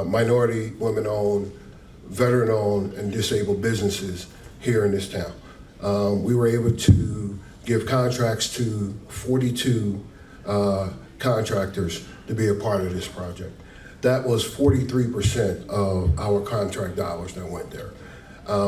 minority, women-owned, veteran-owned, and disabled businesses here in this town. We were able to give contracts to 42 contractors to be a part of this project. That was 43% of our contract dollars that went there.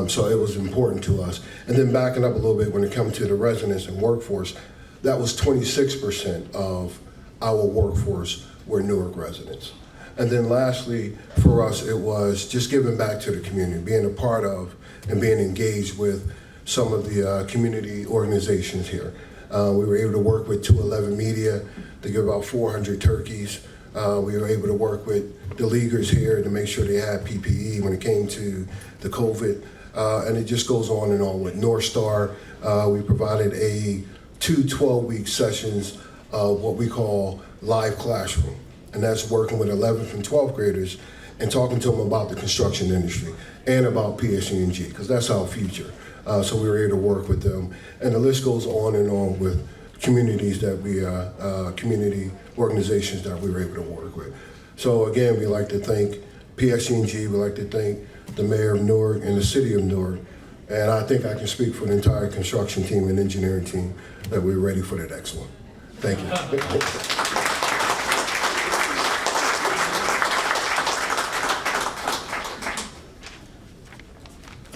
So it was important to us. And then backing up a little bit when it comes to the residents and workforce, that was 26% of our workforce were Newark residents. And then lastly, for us, it was just giving back to the community, being a part of and being engaged with some of the community organizations here. We were able to work with 211 Media to give out 400 turkeys. We were able to work with the leaguers here to make sure they had PPE when it came to the COVID. And it just goes on and on with North Star. We provided two 12-week sessions of what we call live classroom. And that's working with 11th and 12th graders and talking to them about the construction industry and about PSE&G, because that's our future. So we were able to work with them. And the list goes on and on with communities that community organizations that we were able to work with. So again, we like to thank PSE&G, we like to thank the mayor of Newark and the city of Newark. And I think I can speak for the entire construction team and engineering team that we're ready for that next one. Thank you.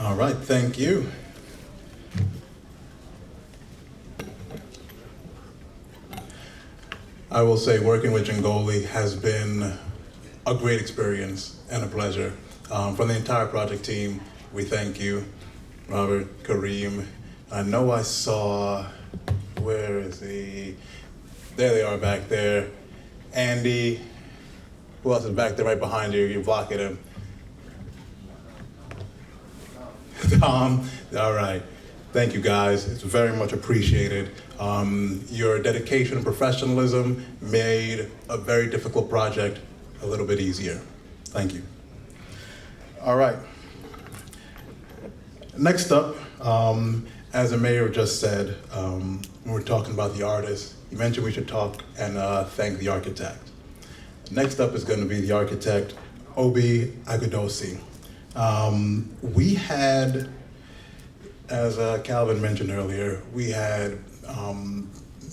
All right, thank you. I will say working with Jingoli has been a great experience and a pleasure. From the entire project team, we thank you, Robert, Kareem. I know I saw, where is he? There they are back there. Andy, who else is back there right behind you? You're blocking him. Tom, all right. Thank you guys, it's very much appreciated. Your dedication and professionalism made a very difficult project a little bit easier. Thank you. All right. Next up, as the mayor just said, when we're talking about the artists, he mentioned we should talk and thank the architect. Next up is going to be the architect, Obi Agudosi. We had, as Calvin mentioned earlier, we had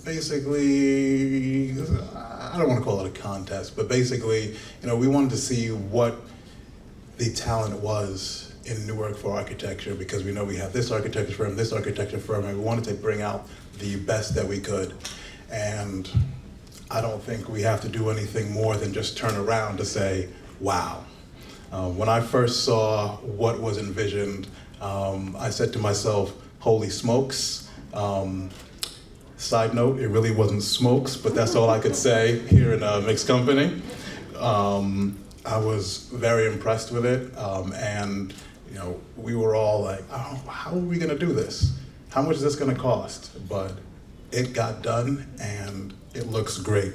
basically, I don't want to call it a contest, but basically, we wanted to see what the talent was in Newark for architecture, because we know we have this architecture firm, and we wanted to bring out the best that we could. And I don't think we have to do anything more than just turn around to say, wow. When I first saw what was envisioned, I said to myself, holy smokes. Side note, it really wasn't smokes, but that's all I could say here in Mixed Company. I was very impressed with it, and we were all like, oh, how are we gonna do this? How much is this gonna cost? But it got done, and it looks great.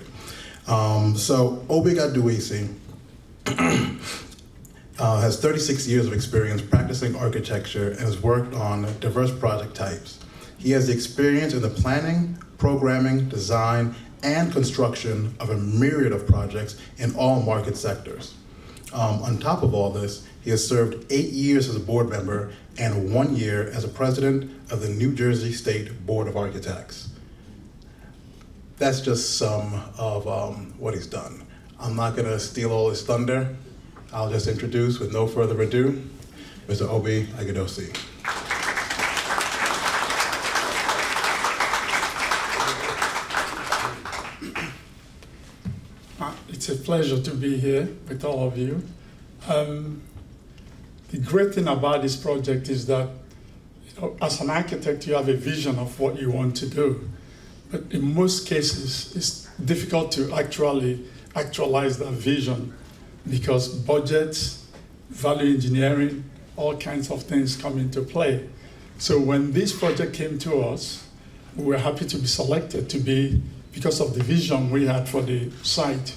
So Obi Agudosi has 36 years of experience practicing architecture and has worked on diverse project types. He has the experience in the planning, programming, design, and construction of a myriad of projects in all market sectors. On top of all this, he has served 8 years as a board member and 1 year as a president of the New Jersey State Board of Architects. That's just some of what he's done. I'm not gonna steal all his thunder. I'll just introduce, with no further ado, Mr. Obi Agudosi. It's a pleasure to be here with all of you. The great thing about this project is that, as an architect, you have a vision of what you want to do. But in most cases, it's difficult to actually actualize that vision because budgets, value engineering, all kinds of things come into play. So when this project came to us, we were happy to be selected because of the vision we had for the site.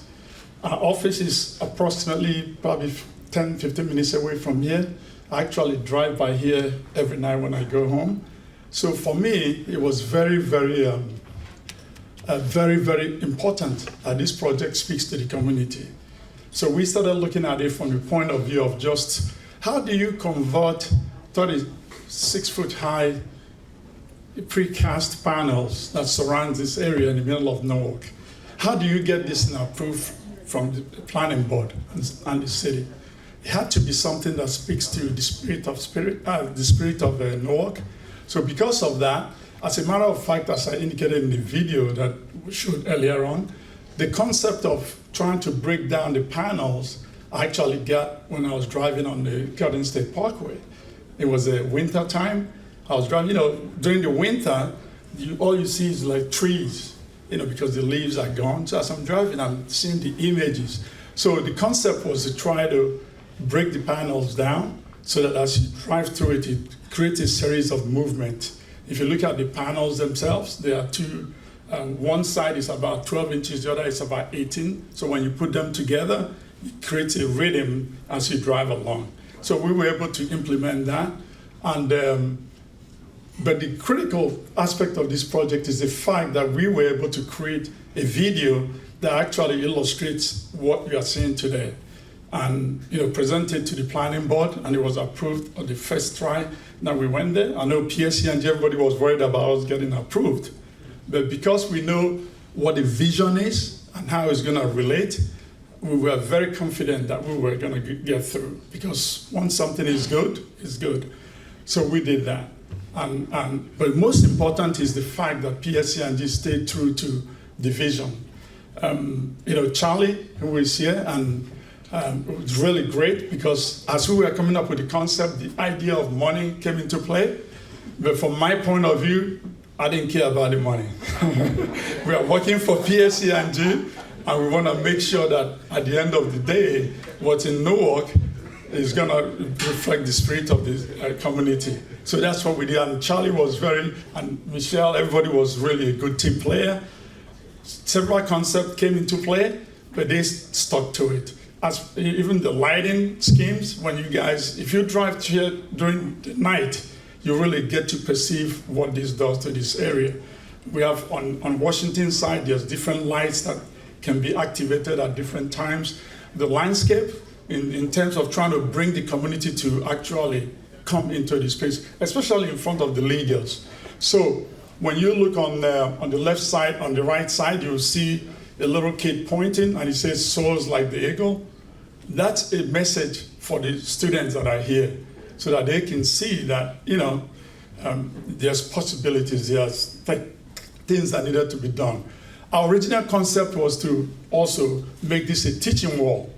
Our office is approximately probably 10, 15 minutes away from here. I actually drive by here every night when I go home. So for me, it was very, very important that this project speaks to the community. So we started looking at it from the point of view of just how do you convert 36-foot high precast panels that surround this area in the middle of Newark? How do you get this now approved from the planning board and the city? It had to be something that speaks to the spirit of Newark. So because of that, as a matter of fact, as I indicated in the video that we showed earlier on, the concept of trying to break down the panels I actually got when I was driving on the Garden State Parkway. It was a winter time. I was driving, during the winter, all you see is like trees, because the leaves are gone. So as I'm driving, I'm seeing the images. So the concept was to try to break the panels down so that as you drive through it, it creates a series of movement. If you look at the panels themselves, there are two. One side is about 12 inches, the other is about 18. So when you put them together, it creates a rhythm as you drive along. So we were able to implement that. But the critical aspect of this project is the fact that we were able to create a video that actually illustrates what we are seeing today. And presented to the planning board, and it was approved on the first try that we went there. I know PSE&G, everybody was worried about us getting approved. But because we know what the vision is and how it's going to relate, we were very confident that we were going to get through. Because once something is good, it's good. So we did that. But most important is the fact that PSE&G stayed true to the vision. Charlie, who is here, and it was really great because as we were coming up with the concept, the idea of money came into play. But from my point of view, I didn't care about the money. We are working for PSE&G, and we want to make sure that at the end of the day, what's in Newark is going to reflect the spirit of the community. So that's what we did. And Charlie was and Michelle, everybody was really a good team player. Several concepts came into play, but they stuck to it. As even the lighting schemes, if you drive here during the night, you really get to perceive what this does to this area. We have on Washington side, there's different lights that can be activated at different times. The landscape, in terms of trying to bring the community to actually come into the space, especially in front of the leaders. So when you look on the left side, on the right side, you'll see a little kid pointing, and it says, "Soars like the eagle." That's a message for the students that are here, so that they can see that, there's possibilities, there's things that needed to be done. Our original concept was to also make this a teaching wall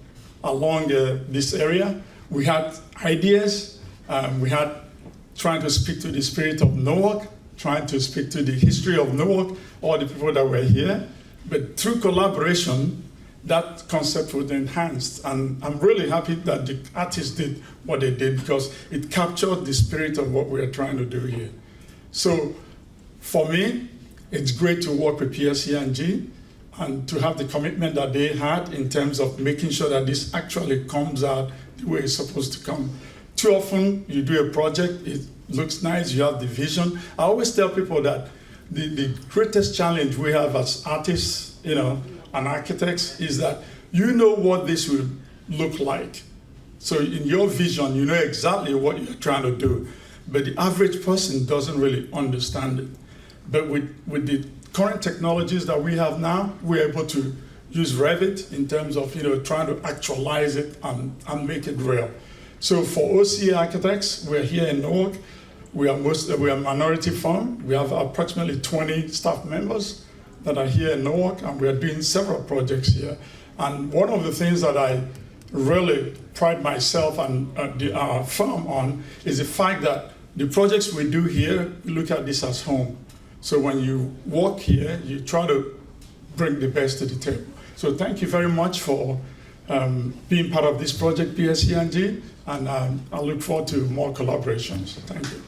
along this area. We had ideas, we had trying to speak to the spirit of Newark, trying to speak to the history of Newark, all the people that were here. But through collaboration, that concept was enhanced. And I'm really happy that the artists did what they did because it captured the spirit of what we are trying to do here. So for me, it's great to work with PSE&G and to have the commitment that they had in terms of making sure that this actually comes out the way it's supposed to come. Too often, you do a project, it looks nice, you have the vision. I always tell people that the greatest challenge we have as artists, and architects is that you know what this will look like. So in your vision, you know exactly what you're trying to do. But the average person doesn't really understand it. But with the current technologies that we have now, we're able to use Revit in terms of trying to actualize it and make it real. So for OCA Architects, we're here in Newark. We are a minority firm. We have approximately 20 staff members that are here in Newark, and we are doing several projects here. And one of the things that I really pride myself and our firm on is the fact that the projects we do here, we look at this as home. So when you walk here, you try to bring the best to the table. So thank you very much for being part of this project, PSE&G, and I look forward to more collaborations. Thank you.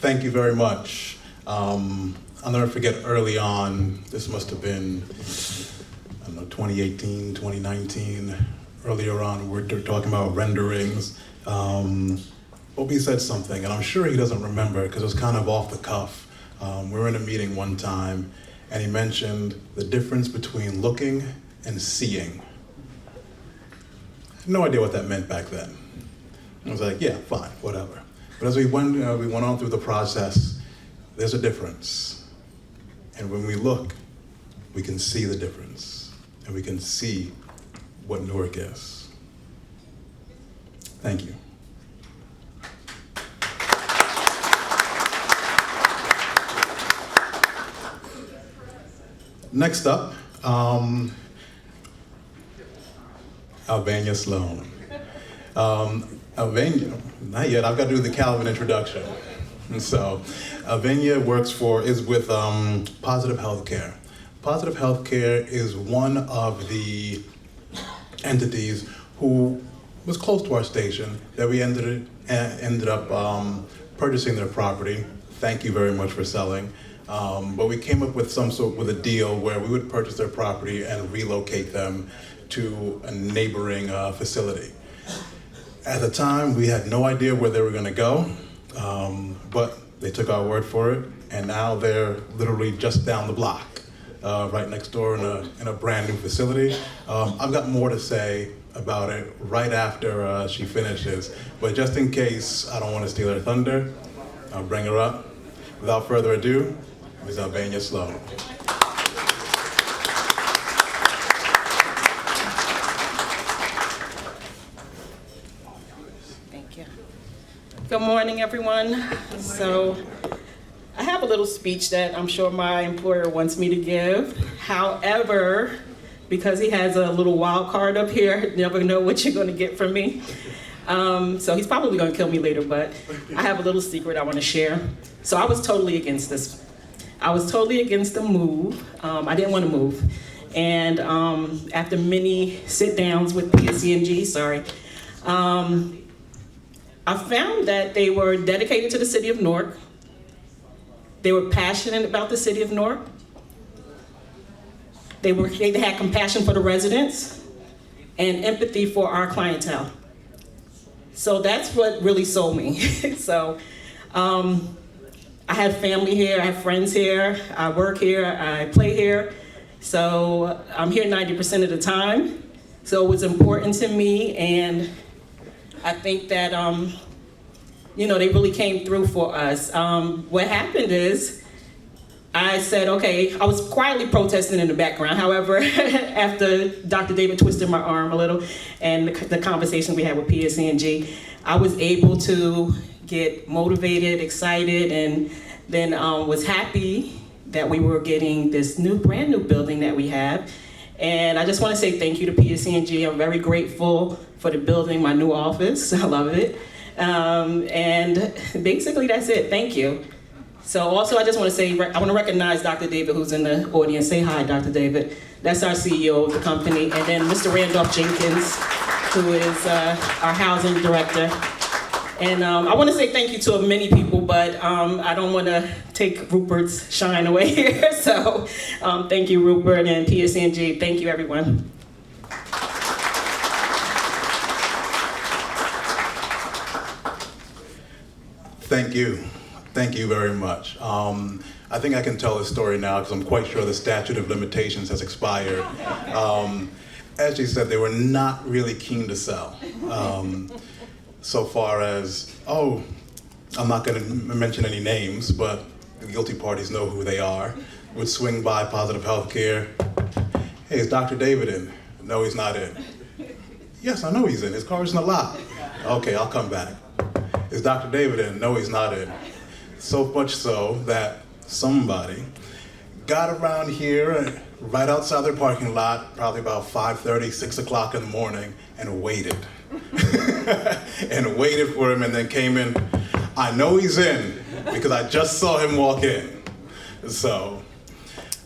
Thank you very much. I'll never forget early on, this must have been, 2018, 2019, earlier on, we're talking about renderings. Obi said something, and I'm sure he doesn't remember because it was kind of off the cuff. We were in a meeting one time, and he mentioned the difference between looking and seeing. I had no idea what that meant back then. I was like, yeah, fine, whatever. But as we went on through the process, there's a difference. And when we look, we can see the difference. And we can see what Newark is. Thank you. Next up, Albania Sloan. Albania, not yet, I've got to do the Calvin introduction. And so, Albania is with Positive Healthcare. Positive Healthcare is one of the entities who was close to our station that we ended up purchasing their property. Thank you very much for selling. But we came up with with a deal where we would purchase their property and relocate them to a neighboring facility. At the time, we had no idea where they were going to go, but they took our word for it, and now they're literally just down the block, right next door in a brand new facility. I've got more to say about it right after she finishes, but just in case I don't want to steal her thunder, I'll bring her up. Without further ado, Ms. Albania Sloan. Thank you. Good morning, everyone. So I have a little speech that I'm sure my employer wants me to give. However, because he has a little wild card up here, you never know what you're going to get from me. So he's probably going to kill me later, but I have a little secret I want to share. So I was totally against this. I was totally against the move. I didn't want to move. And after many sit-downs with PSE&G, I found that they were dedicated to the city of Newark. They were passionate about the city of Newark. They had compassion for the residents and empathy for our clientele. So that's what really sold me. So I have family here, I have friends here, I work here, I play here. So I'm here 90% of the time. So it was important to me, and I think that, they really came through for us. What happened is, I said, okay, I was quietly protesting in the background. However, after Dr. David twisted my arm a little and the conversation we had with PSE&G, I was able to get motivated, excited, and then was happy that we were getting this brand new building that we have. And I just want to say thank you to PSE&G. I'm very grateful for the building, my new office. I love it. And basically that's it. Thank you. So also I just want to say, I want to recognize Dr. David, who's in the audience. Say hi, Dr. David. That's our CEO of the company. And then Mr. Randolph Jenkins, who is our housing director. And I want to say thank you to many people, but I don't want to take Rupert's shine away here. So thank you, Rupert, and PSE&G. Thank you, everyone. Thank you. Thank you very much. I think I can tell this story now because I'm quite sure the statute of limitations has expired. As she said, they were not really keen to sell. So far as, I'm not going to mention any names, but the guilty parties know who they are, would swing by Positive Healthcare. Hey, is Dr. David in? No, he's not in. Yes, I know he's in. His car's in the lot. Okay, I'll come back. Is Dr. David in? No, he's not in. So much so that somebody got around here right outside their parking lot, probably about 5:30, 6 o'clock in the morning, and waited. And waited for him and then came in. I know he's in because I just saw him walk in. So,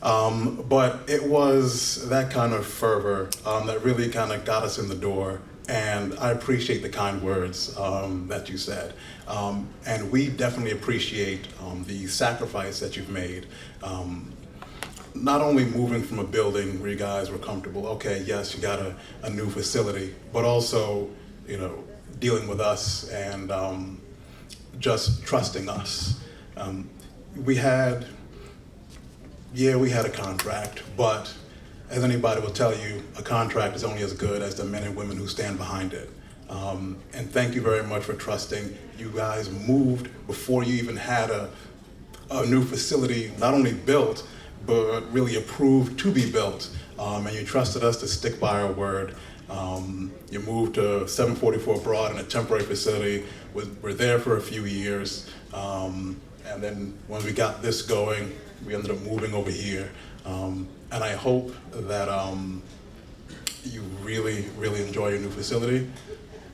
but it was that kind of fervor that really kind of got us in the door. And I appreciate the kind words that you said. And we definitely appreciate the sacrifice that you've made. Not only moving from a building where you guys were comfortable, okay, yes, you got a new facility, but also, dealing with us and just trusting us. We had a contract, but as anybody will tell you, a contract is only as good as the men and women who stand behind it. And thank you very much for trusting. You guys moved before you even had a new facility, not only built, but really approved to be built. And you trusted us to stick by our word. You moved to 744 Broad in a temporary facility. We're there for a few years. And then when we got this going, we ended up moving over here. and I hope that you really, really enjoy your new facility.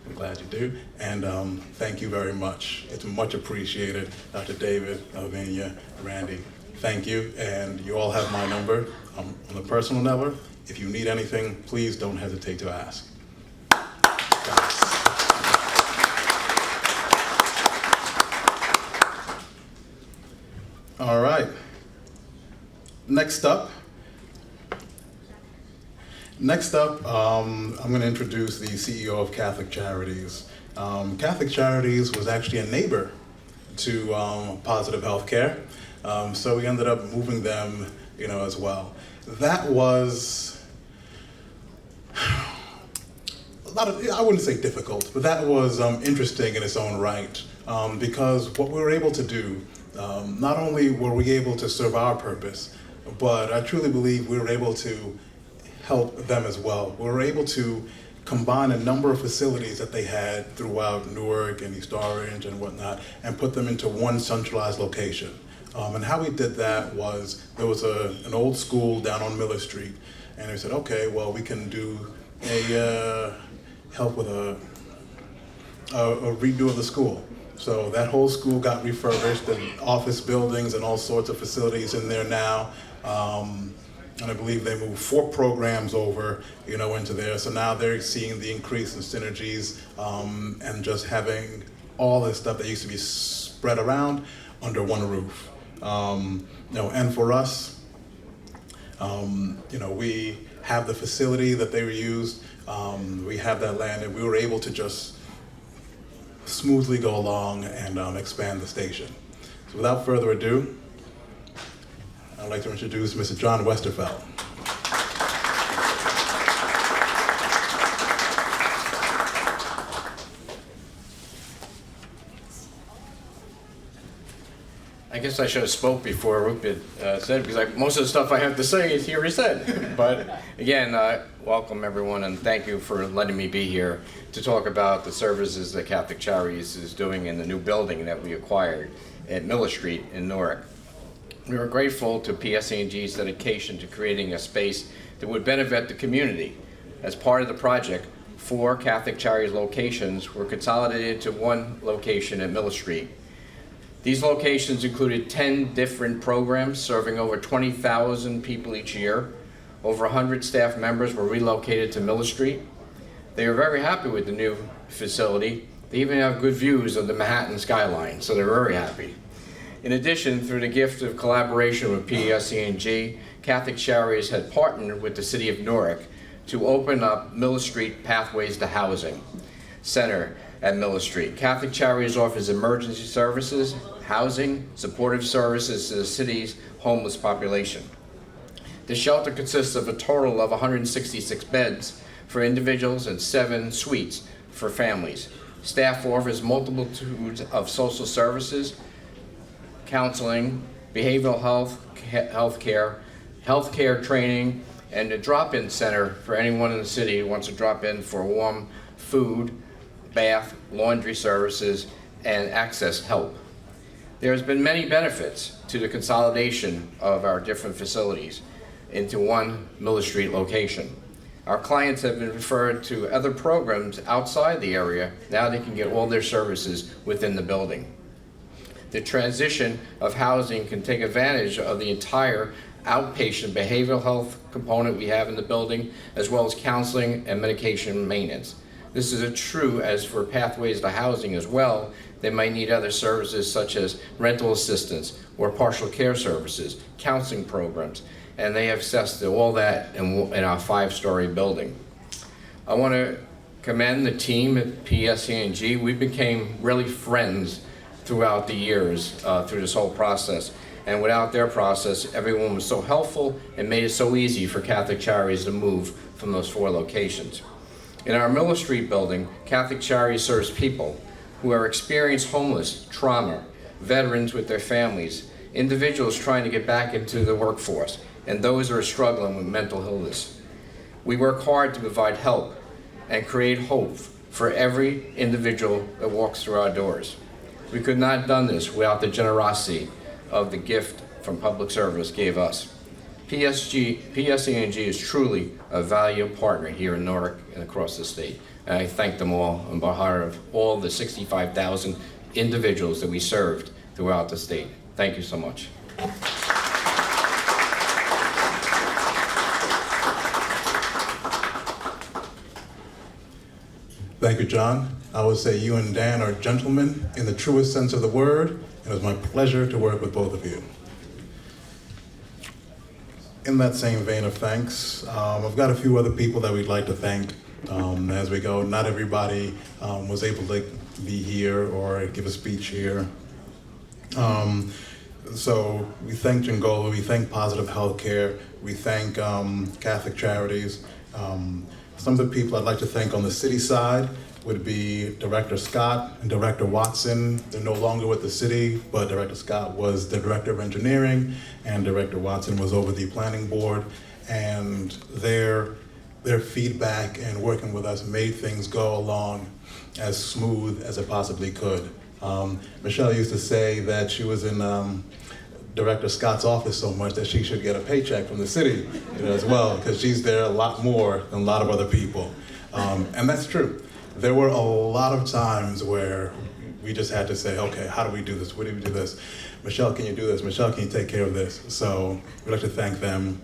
I'm glad you do, and thank you very much. It's much appreciated, Dr. David, Alvenia, Randy. Thank you, and you all have my number. On a personal level, if you need anything, please don't hesitate to ask. All right. Next up, I'm going to introduce the CEO of Catholic Charities. Catholic Charities was actually a neighbor to Positive Healthcare, so we ended up moving them, as well. That was a lot of, I wouldn't say difficult, but that was interesting in its own right, because what we were able to do, not only were we able to serve our purpose, but I truly believe we were able to help them as well. We were able to combine a number of facilities that they had throughout Newark and East Orange and whatnot, and put them into one centralized location. And how we did that was, there was an old school down on Miller Street, and we said, okay, well, we can do help with a redo of the school. So that whole school got refurbished, and office buildings and all sorts of facilities in there now. And I believe they moved 4 programs over, into there. So now they're seeing the increase in synergies, and just having all this stuff that used to be spread around under one roof. And for us, we have the facility that they used. We have that land, and we were able to just smoothly go along and expand the station. So without further ado, I'd like to introduce Mr. John Westerfeld. I guess I should have spoke before Rupert said, because most of the stuff I have to say is he already said. But again, welcome everyone, and thank you for letting me be here to talk about the services that Catholic Charities is doing in the new building that we acquired at Miller Street in Newark. We are grateful to PSE&G's dedication to creating a space that would benefit the community. As part of the project, 4 Catholic Charities locations were consolidated into one location at Miller Street. These locations included 10 different programs serving over 20,000 people each year. Over 100 staff members were relocated to Miller Street. They were very happy with the new facility. They even have good views of the Manhattan skyline, so they're very happy. In addition, through the gift of collaboration with PSE&G, Catholic Charities had partnered with the City of Newark to open up Miller Street Pathways to Housing Center at Miller Street. Catholic Charities offers emergency services, housing, supportive services to the city's homeless population. The shelter consists of a total of 166 beds for individuals and 7 suites for families. Staff offers multitudes of social services, counseling, behavioral health care training, and a drop-in center for anyone in the city who wants to drop in for warm food, bath, laundry services, and access help. There has been many benefits to the consolidation of our different facilities into one Miller Street location. Our clients have been referred to other programs outside the area. Now they can get all their services within the building. The transition of housing can take advantage of the entire outpatient behavioral health component we have in the building, as well as counseling and medication maintenance. This is true as for Pathways to Housing as well. They might need other services such as rental assistance or partial care services, counseling programs, and they have access to all that in our 5-story building. I want to commend the team at PSE&G. We became really friends throughout the years, through this whole process. And without their process, everyone was so helpful and made it so easy for Catholic Charities to move from those 4 locations. In our Miller Street building, Catholic Charities serves people who are experienced homeless, trauma, veterans with their families, individuals trying to get back into the workforce, and those who are struggling with mental illness. We work hard to provide help and create hope for every individual that walks through our doors. We could not have done this without the generosity of the gift from public service gave us. PSE&G is truly a valued partner here in Newark and across the state. And I thank them all on behalf of all the 65,000 individuals that we served throughout the state. Thank you so much. Thank you, John. I would say you and Dan are gentlemen in the truest sense of the word, and it was my pleasure to work with both of you. In that same vein of thanks, I've got a few other people that we'd like to thank as we go. Not everybody was able to be here or give a speech here. So we thank Jingola, we thank Positive Healthcare, we thank Catholic Charities. Some of the people I'd like to thank on the city side would be Director Scott and Director Watson. They're no longer with the city, but Director Scott was the Director of Engineering and Director Watson was over the Planning Board. And their feedback and working with us made things go along as smooth as it possibly could. Michelle used to say that she was in Director Scott's office so much that she should get a paycheck from the city, as well, because she's there a lot more than a lot of other people. And that's true. There were a lot of times where we just had to say, okay, how do we do this? Where do we do this? Michelle, can you do this? Michelle, can you take care of this? So we'd like to thank them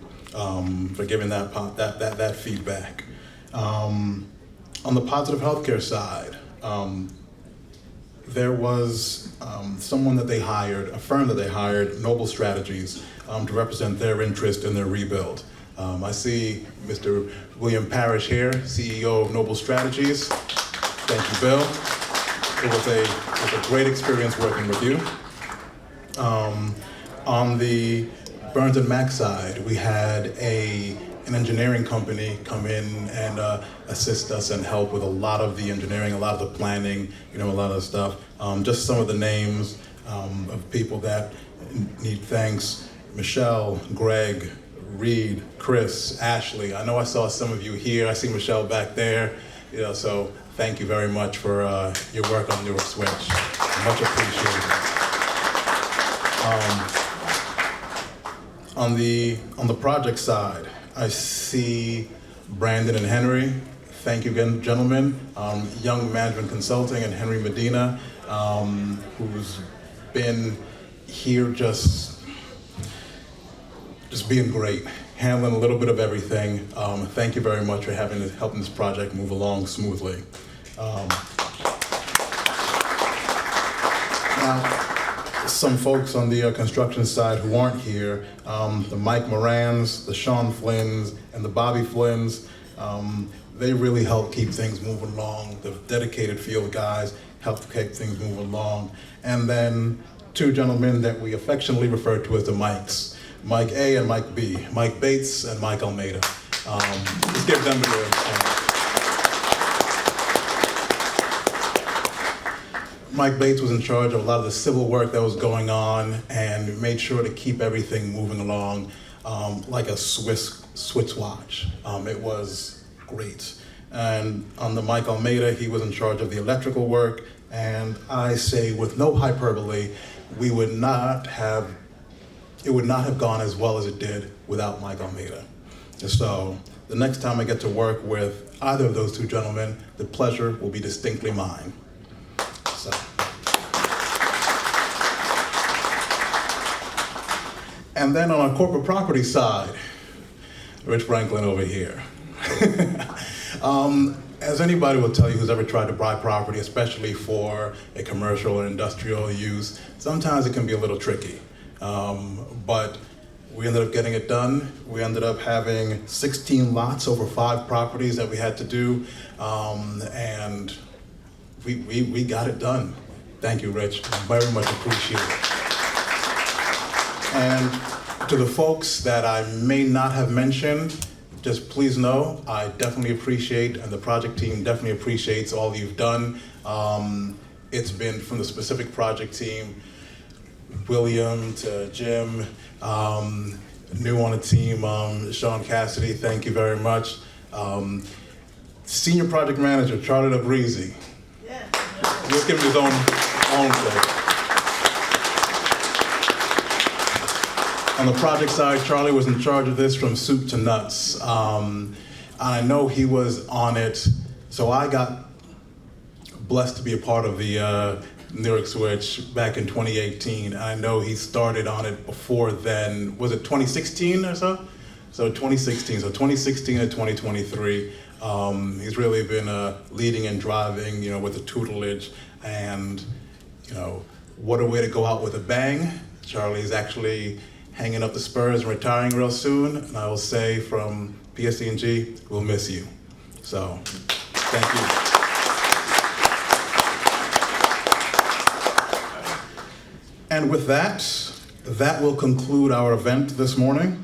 for giving that feedback. On the Positive Healthcare side, there was someone that they hired, a firm that they hired, Noble Strategies, to represent their interest in their rebuild. I see Mr. William Parrish here, CEO of Noble Strategies. Thank you, Bill. It was a great experience working with you. On the Burns and Mack side, we had an engineering company come in and assist us and help with a lot of the engineering, a lot of the planning, a lot of the stuff. Just some of the names of people that need thanks: Michelle, Greg, Reed, Chris, Ashley. I know I saw some of you here. I see Michelle back there. So thank you very much for your work on Newark Switch. Much appreciated. On the project side, I see Brandon and Henry. Thank you again, gentlemen. Young Management Consulting and Henry Medina, who's been here just being great, handling a little bit of everything. Thank you very much for helping this project move along smoothly. Now, some folks on the construction side who aren't here, the Mike Morans, the Sean Flynns, and the Bobby Flynns, they really help keep things moving along. The dedicated field guys help keep things moving along. And then two gentlemen that we affectionately refer to as the Mikes, Mike A and Mike B, Mike Bates and Mike Almeida. Let's give them a Mike Bates was in charge of a lot of the civil work that was going on and made sure to keep everything moving along like a Swiss watch. It was great. And on the Mike Almeida, he was in charge of the electrical work, and I say with no hyperbole, it would not have gone as well as it did without Mike Almeida. So the next time I get to work with either of those two gentlemen, the pleasure will be distinctly mine. So. And then on our corporate property side, Rich Franklin over here. As anybody will tell you who's ever tried to buy property, especially for a commercial or industrial use, sometimes it can be a little tricky. But we ended up getting it done. We ended up having 16 lots over 5 properties that we had to do, and we got it done. Thank you, Rich. Very much appreciate it. And to the folks that I may not have mentioned, just please know I definitely appreciate, and the project team definitely appreciates all you've done. It's been from the specific project team, William to Jim, new on the team, Sean Cassidy, thank you very much. Senior project manager, Charlie DeBreezy. Yeah. Let's give him his own thing. On the project side, Charlie was in charge of this from soup to nuts. I know he was on it, so I got blessed to be a part of the New York Switch back in 2018. I know he started on it before then. Was it 2016 or so? So 2016 to 2023. He's really been leading and driving, with the tutelage, and what a way to go out with a bang. Charlie's actually hanging up the spurs and retiring real soon. And I will say from PSE&G, we'll miss you. So, thank you. And with that, that will conclude our event this morning.